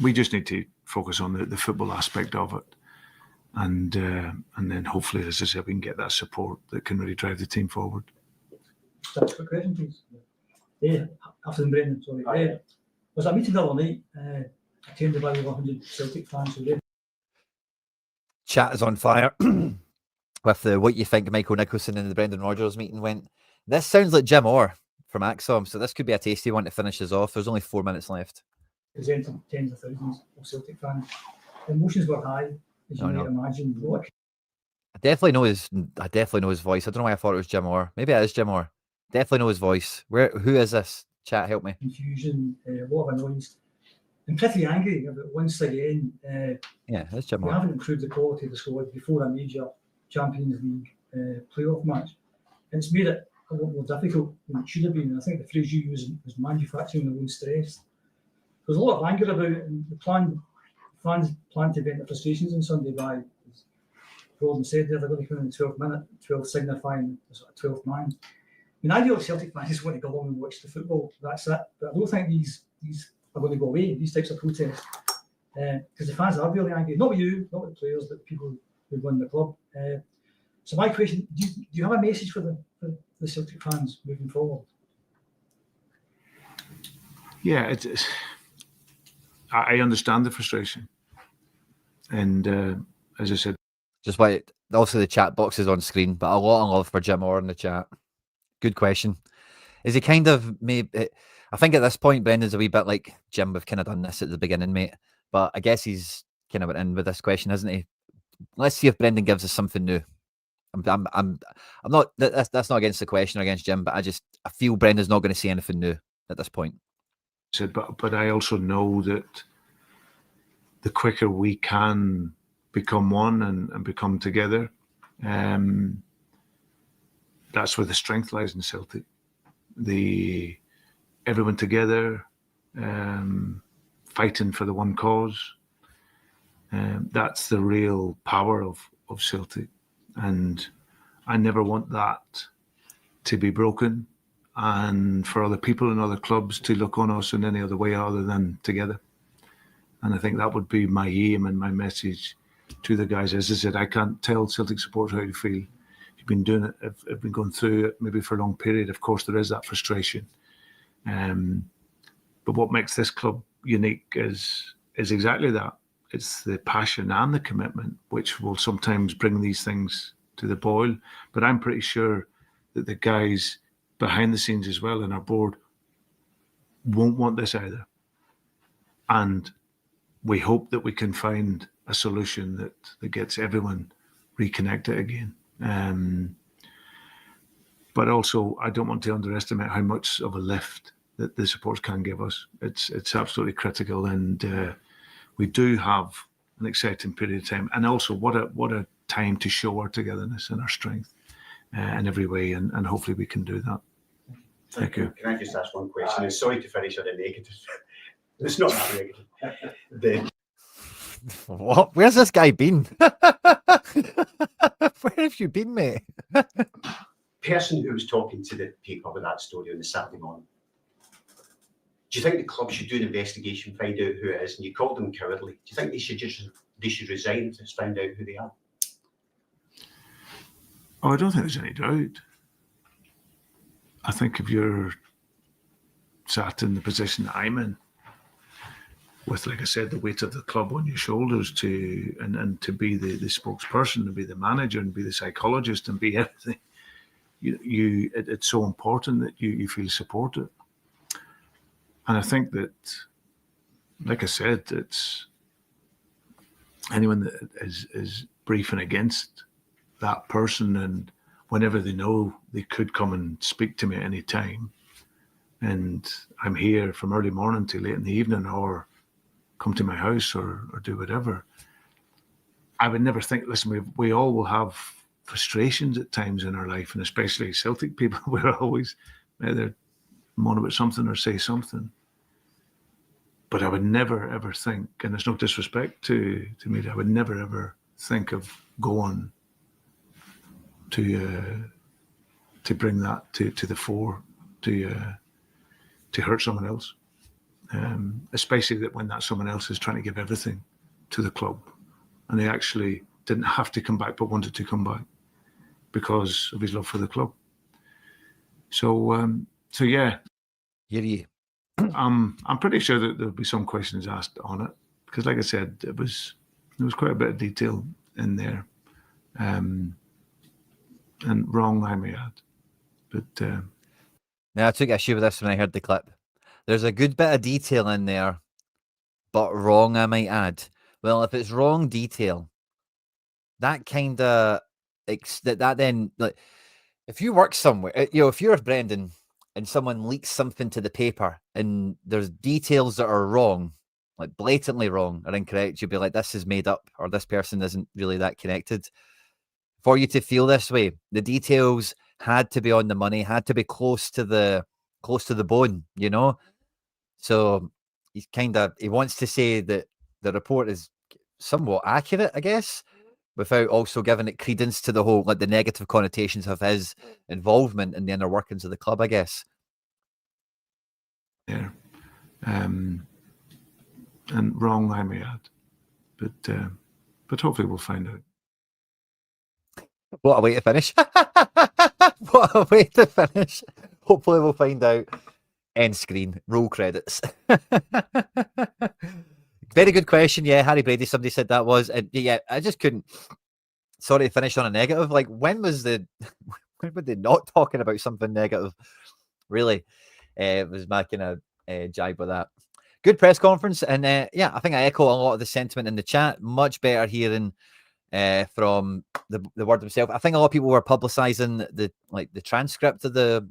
we just need to focus on the football aspect of it, and then hopefully, as I said, we can get that support that can really drive the team forward. That's a quick question, please. Yeah, afternoon, Brendan. Sorry. Was that meeting the other night attended by over 100 Celtic fans who did? Chat is on fire with the what you think Michael Nicholson and the Brendan Rodgers meeting went. This sounds like Jim Orr from Axom, so this could be a tasty one to finish us off. There's only 4 minutes left. Presenting tens of thousands of Celtic fans. The emotions were high, as you might imagine. I definitely know his voice. I don't know why I thought it was Jim Orr. Maybe it is Jim Orr. Definitely know his voice. Who is this? Chat, help me. Confusion, a lot of annoyance. I'm pretty angry about once again. Yeah, that's Jim. We haven't improved the quality of the squad before a major Champions League playoff match. And it's made it a lot more difficult than it should have been. And I think the phrase you used was manufacturing their own stress. There's a lot of anger about it, and the fans plan to vent their frustrations on Sunday by, as Gordon said, they're going to come in the 12th minute, 12 signifying the sort of 12th man. I mean, ideally, Celtic fans just want to go along and watch the football. That's it. But I don't think these are going to go away, these types of protests. Because the fans are really angry. Not with you, not with the players, but the people who run the club. So my question, do you have a message for the Celtic fans moving forward? Yeah, I understand the frustration. And as I said, just wait. Also, the chat box is on screen, but a lot of love for Jim Orr in the chat. Good question. Is he kind of maybe? I think at this point, Brendan's a wee bit like Jim. We've kind of done this at the beginning, mate. But I guess he's kind of went in with this question, hasn't he? Let's see if Brendan gives us something new. I'm not. That's not against the question or against Jim, but I feel Brendan's not going to say anything new at this point. But I also know that the quicker we can become one and become together, that's where the strength lies in Celtic. Everyone together, fighting for the one cause. That's the real power of Celtic. And I never want that to be broken and for other people and other clubs to look on us in any other way other than together. And I think that would be my aim and my message to the guys. As I said, I can't tell Celtic supporters how to feel. You've been doing it, I've been going through it maybe for a long period. Of course, there is that frustration. But what makes this club unique is exactly that. It's the passion and the commitment, which will sometimes bring these things to the boil. But I'm pretty sure that the guys behind the scenes as well in our board won't want this either. And we hope that we can find a solution that gets everyone reconnected again. But also, I don't want to underestimate how much of a lift that the supporters can give us. It's absolutely critical, and we do have an exciting period of time. And also, what a time to show our togetherness and our strength in every way, and hopefully we can do that. Thank you. Can I just ask one question? I'm sorry to finish on a negative. It's not that negative. What? Where's this guy been? Where have you been, mate? Person who was talking to the paper with that story on the Saturday morning. Do you think the club should do an investigation, find out who it is? And you called them cowardly. Do you think they should resign if it's found out who they are? Oh, I don't think there's any doubt. I think if you're sat in the position that I'm in, with, like I said, the weight of the club on your shoulders and to be the spokesperson, to be the manager and be the psychologist and be everything, it's so important that you feel supported. And I think that, like I said, it's anyone that is briefing against that person, and whenever they know they could come and speak to me at any time, and I'm here from early morning till late in the evening, or come to my house or do whatever, I would never think, listen, we all will have frustrations at times in our life, and especially Celtic people, we're always either moan about something or say something. But I would never, ever think, and there's no disrespect to me, I would never, ever think of going to bring that to the fore, to hurt someone else. Especially that when that someone else is trying to give everything to the club, and they actually didn't have to come back but wanted to come back because of his love for the club. So yeah, I'm pretty sure that there'll be some questions asked on it, because, like I said, there was quite a bit of detail in there, and wrong I may add, but now I took issue with this when I heard the clip. There's a good bit of detail in there, but wrong, I might add. Well, if it's wrong detail, that kind of that then, like, if you work somewhere, if you're Brendan and someone leaks something to the paper and there's details that are wrong, like blatantly wrong or incorrect, you'll be like, this is made up, or this person isn't really that connected. For you to feel this way, the details had to be on the money, had to be close to the bone, you know. So he wants to say that the report is somewhat accurate, I guess, without also giving it credence to the whole, like, the negative connotations of his involvement in the inner workings of the club, I guess. Yeah. And wrong, I may add. But hopefully we'll find out. What a way to finish. What a way to finish. Hopefully we'll find out. End screen. Roll credits. Very good question. Yeah, Harry Brady, somebody said that was. And yeah, I just couldn't. Sorry to finish on a negative. Like, when were they not talking about something negative? Really? It was my kind of jibe with that. Good press conference. And yeah, I think I echo a lot of the sentiment in the chat. Much better hearing from the word himself. I think a lot of people were publicizing the transcript of the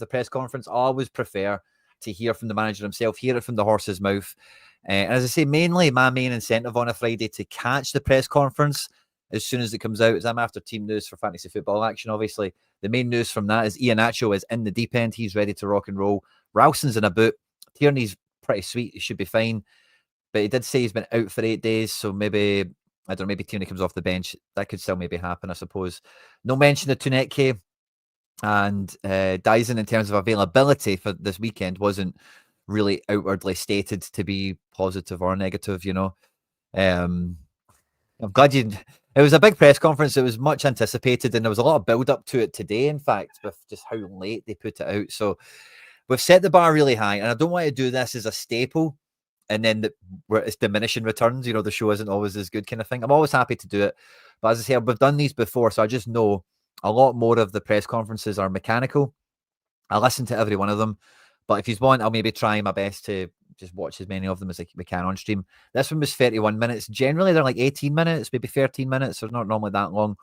press conference. I always prefer to hear from the manager himself, hear it from the horse's mouth. And as I say, mainly my main incentive on a Friday to catch the press conference as soon as it comes out is I'm after team news for fantasy football action. Obviously, the main news from that is Iheanacho is in the deep end. He's ready to rock and roll. Ralston's in a boot. Tierney's pretty sweet. He should be fine. But he did say he's been out for 8 days, so maybe, I don't know, maybe Tierney comes off the bench. That could still maybe happen, I suppose. No mention of Tuneke and Dyson in terms of availability for this weekend wasn't really outwardly stated to be positive or negative, you know. I'm glad it was a big press conference. It was much anticipated, and there was a lot of build up to it today, in fact, with just how late they put it out. So we've set the bar really high, and I don't want to do this as a staple and then where it's diminishing returns, you know, the show isn't always as good kind of thing. I'm always happy to do it. But as I say, we've done these before, so I just know a lot more of the press conferences are mechanical. I listen to every one of them. But if you want, I'll maybe try my best to just watch as many of them as we can on stream. This one was 31 minutes. Generally, they're like 18 minutes, maybe 13 minutes. They're not normally that long.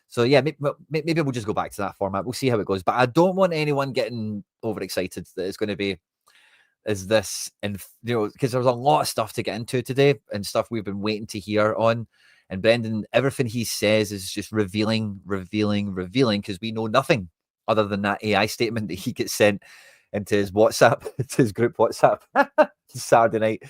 So, yeah, maybe we'll just go back to that format. We'll see how it goes. But I don't want anyone getting overexcited that it's going to be is this, and you know, because there's a lot of stuff to get into today and stuff we've been waiting to hear on. And Brendan, everything he says is just revealing, because we know nothing other than that AI statement that he gets sent into his WhatsApp, to his group WhatsApp Saturday night.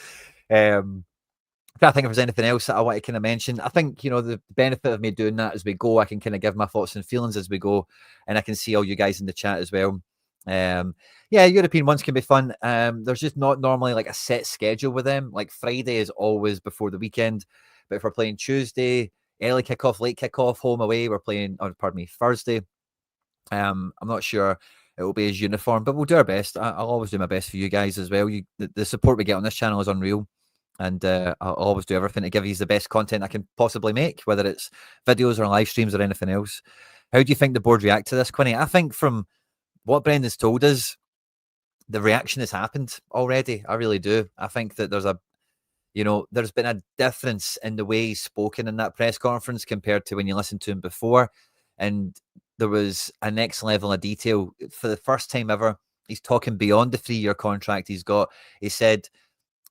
I think if there's anything else that I want to kind of mention, I think, you know, the benefit of me doing that as we go, I can kind of give my thoughts and feelings as we go, and I can see all you guys in the chat as well. Yeah, European ones can be fun. There's just not normally like a set schedule with them. Like Friday is always before the weekend, but if we're playing Tuesday, early kickoff, late kickoff, home away, we're playing, Thursday. I'm not sure it will be as uniform, but we'll do our best. I'll always do my best for you guys as well. The support we get on this channel is unreal, and I'll always do everything to give you the best content I can possibly make, whether it's videos or live streams or anything else. How do you think the board react to this, Quinny? I think from what Brendan's told us, the reaction has happened already. I really do. I think that there's been a difference in the way he's spoken in that press conference compared to when you listened to him before. And there was a next level of detail. For the first time ever, he's talking beyond the 3-year contract he's got. He said,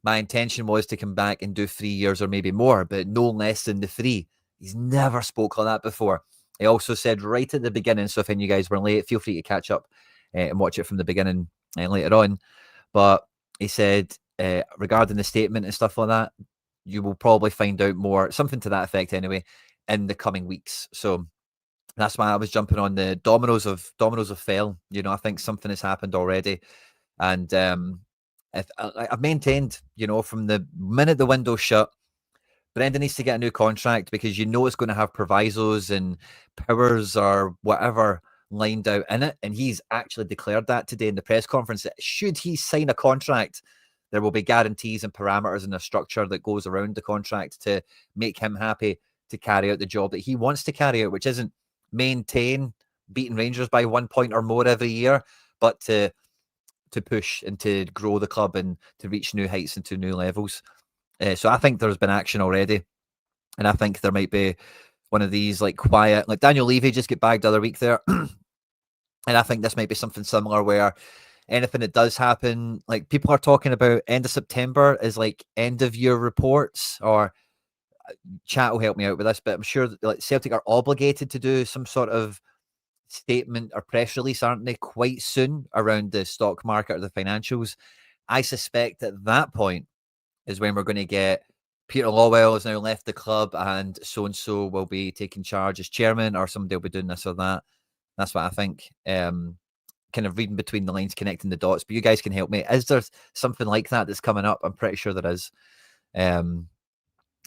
my intention was to come back and do 3 years or maybe more, but no less than the 3. He's never spoke like that before. He also said right at the beginning, so if any of you guys were late, feel free to catch up and watch it from the beginning later on. But he said, regarding the statement and stuff like that, you will probably find out more, something to that effect anyway, in the coming weeks. So that's why I was jumping on the dominoes of fell. You know, I think something has happened already. And I've maintained, you know, from the minute the window's shut, Brendan needs to get a new contract, because you know it's going to have provisos and powers or whatever lined out in it. And he's actually declared that today in the press conference, that should he sign a contract, there will be guarantees and parameters and a structure that goes around the contract to make him happy to carry out the job that he wants to carry out, which isn't maintain beating Rangers by 1 point or more every year, but to push and to grow the club and to reach new heights and to new levels. So I think there's been action already, and I think there might be one of these like quiet, like Daniel Levy just get bagged the other week there, and I think this might be something similar where anything that does happen, like people are talking about end of September is like end of year reports, or chat will help me out with this, but I'm sure that, like, Celtic are obligated to do some sort of statement or press release, aren't they, quite soon around the stock market or the financials. I suspect at that point is when we're going to get Peter Lawwell has now left the club and so will be taking charge as chairman, or somebody will be doing this or that. That's what I think. Kind of reading between the lines, connecting the dots, but you guys can help me. Is there something like that that's coming up? I'm pretty sure there is.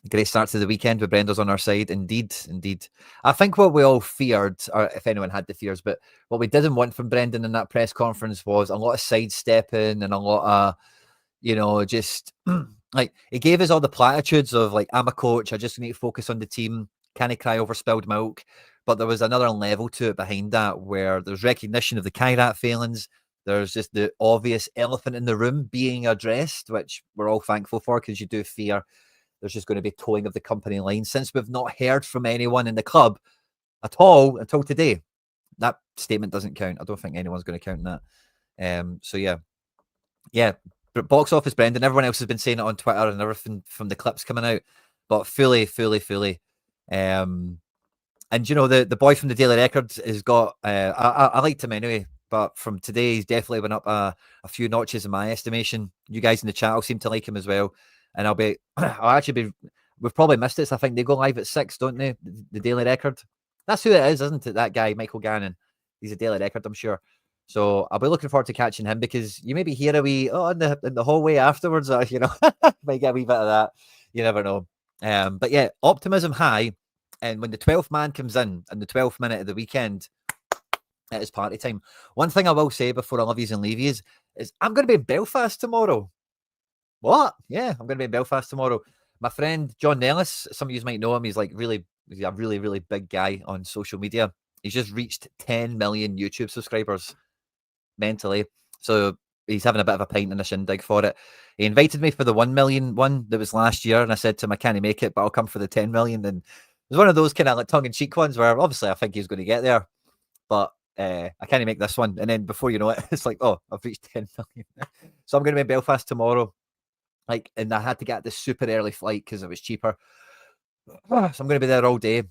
Great start to the weekend with Brenda's on our side. Indeed. I think what we all feared, or if anyone had the fears, but what we didn't want from Brendan in that press conference was a lot of sidestepping and a lot of, just like, he gave us all the platitudes of like, I'm a coach, I just need to focus on the team. Can I cry over spilled milk? But there was another level to it behind that, where there's recognition of the Kairat failings. There's just the obvious elephant in the room being addressed, which we're all thankful for, because you do fear there's just going to be towing of the company line, since we've not heard from anyone in the club at all until today. That statement doesn't count. I don't think anyone's going to count that. So yeah. But box office Brendan, everyone else has been saying it on Twitter and everything from the clips coming out, but fully. And the boy from the Daily Record has got, I liked him anyway, but from today he's definitely went up a few notches in my estimation. You guys in the chat will seem to like him as well. And we've probably missed it. So I think they go live at 6, don't they? The Daily Record. That's who it is, isn't it? That guy, Michael Gannon. He's a Daily Record, I'm sure. So I'll be looking forward to catching him, because you maybe hear a wee, in the hallway afterwards, or, might get a wee bit of that. You never know. But yeah, optimism high. And when the 12th man comes in the 12th minute of the weekend, it is party time. One thing I will say before I love yous and leave yous is I'm going to be in Belfast tomorrow. What? Yeah, I'm going to be in Belfast tomorrow. My friend John Nellis, some of you might know him. He's a really, really big guy on social media. He's just reached 10 million YouTube subscribers mentally. So he's having a bit of a pint and a shindig for it. He invited me for the 1 million one that was last year, and I said to him, I can't make it, but I'll come for the 10 million. And it was one of those kind of like tongue-in-cheek ones where obviously I think he's going to get there, but I can't make this one. And then before you know it, it's like, oh, I've reached 10 million. So I'm going to be in Belfast tomorrow. And I had to get this super early flight because it was cheaper. So I'm going to be there all day.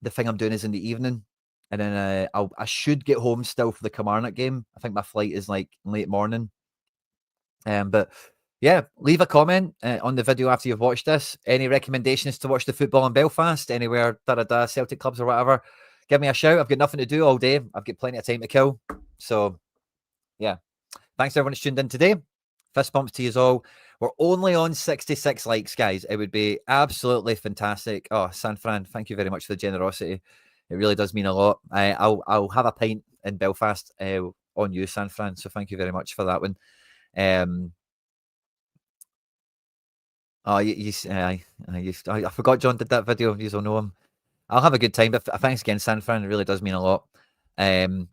The thing I'm doing is in the evening. And then I should get home still for the Kilmarnock game. I think my flight is like late morning. But yeah, leave a comment on the video after you've watched this. Any recommendations to watch the football in Belfast? Anywhere, Celtic clubs or whatever. Give me a shout. I've got nothing to do all day. I've got plenty of time to kill. So yeah. Thanks to everyone who's tuned in today. Fist bumps to you all. We're only on 66 likes, guys. It would be absolutely fantastic. Oh, San Fran, thank you very much for the generosity. It really does mean a lot. I'll have a pint in Belfast on you, San Fran. So thank you very much for that one. I forgot John did that video. You all know him. I'll have a good time. But thanks again, San Fran. It really does mean a lot. We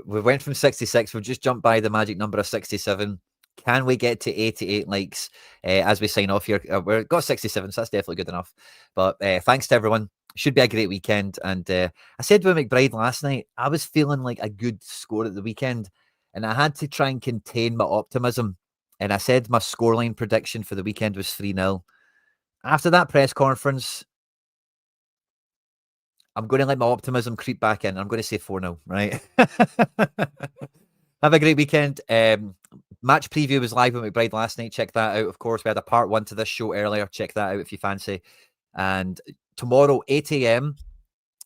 went from 66. We've just jumped by the magic number of 67. Can we get to 88 likes as we sign off here? We've got 67, so that's definitely good enough. But thanks to everyone. Should be a great weekend. And I said with McBride last night, I was feeling like a good score at the weekend, and I had to try and contain my optimism. And I said my scoreline prediction for the weekend was 3-0. After that press conference, I'm going to let my optimism creep back in. I'm going to say 4-0, right? Have a great weekend. Match preview was live with McBride last night. Check that out. Of course, we had a part 1 to this show earlier. Check that out if you fancy. And tomorrow, 8 a.m.,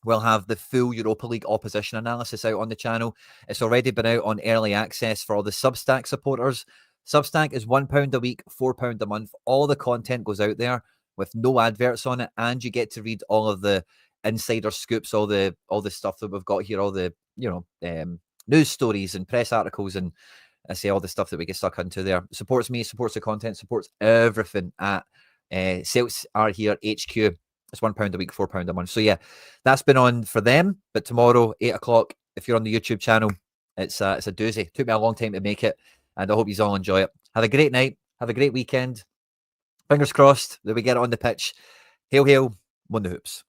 we'll have the full Europa League opposition analysis out on the channel. It's already been out on early access for all the Substack supporters. Substack is £1 a week, £4 a month. All the content goes out there with no adverts on it, and you get to read all of the insider scoops, all the stuff that we've got here, all the news stories and press articles, and I say all the stuff that we get stuck into there. Supports me, supports the content, supports everything at Celts Are Here HQ. It's £1 a week, £4 a month. So yeah, that's been on for them. But tomorrow, 8 o'clock, if you're on the YouTube channel, it's a doozy. Took me a long time to make it, and I hope you all enjoy it. Have a great night. Have a great weekend. Fingers crossed that we get it on the pitch. Hail, hail, won the hoops.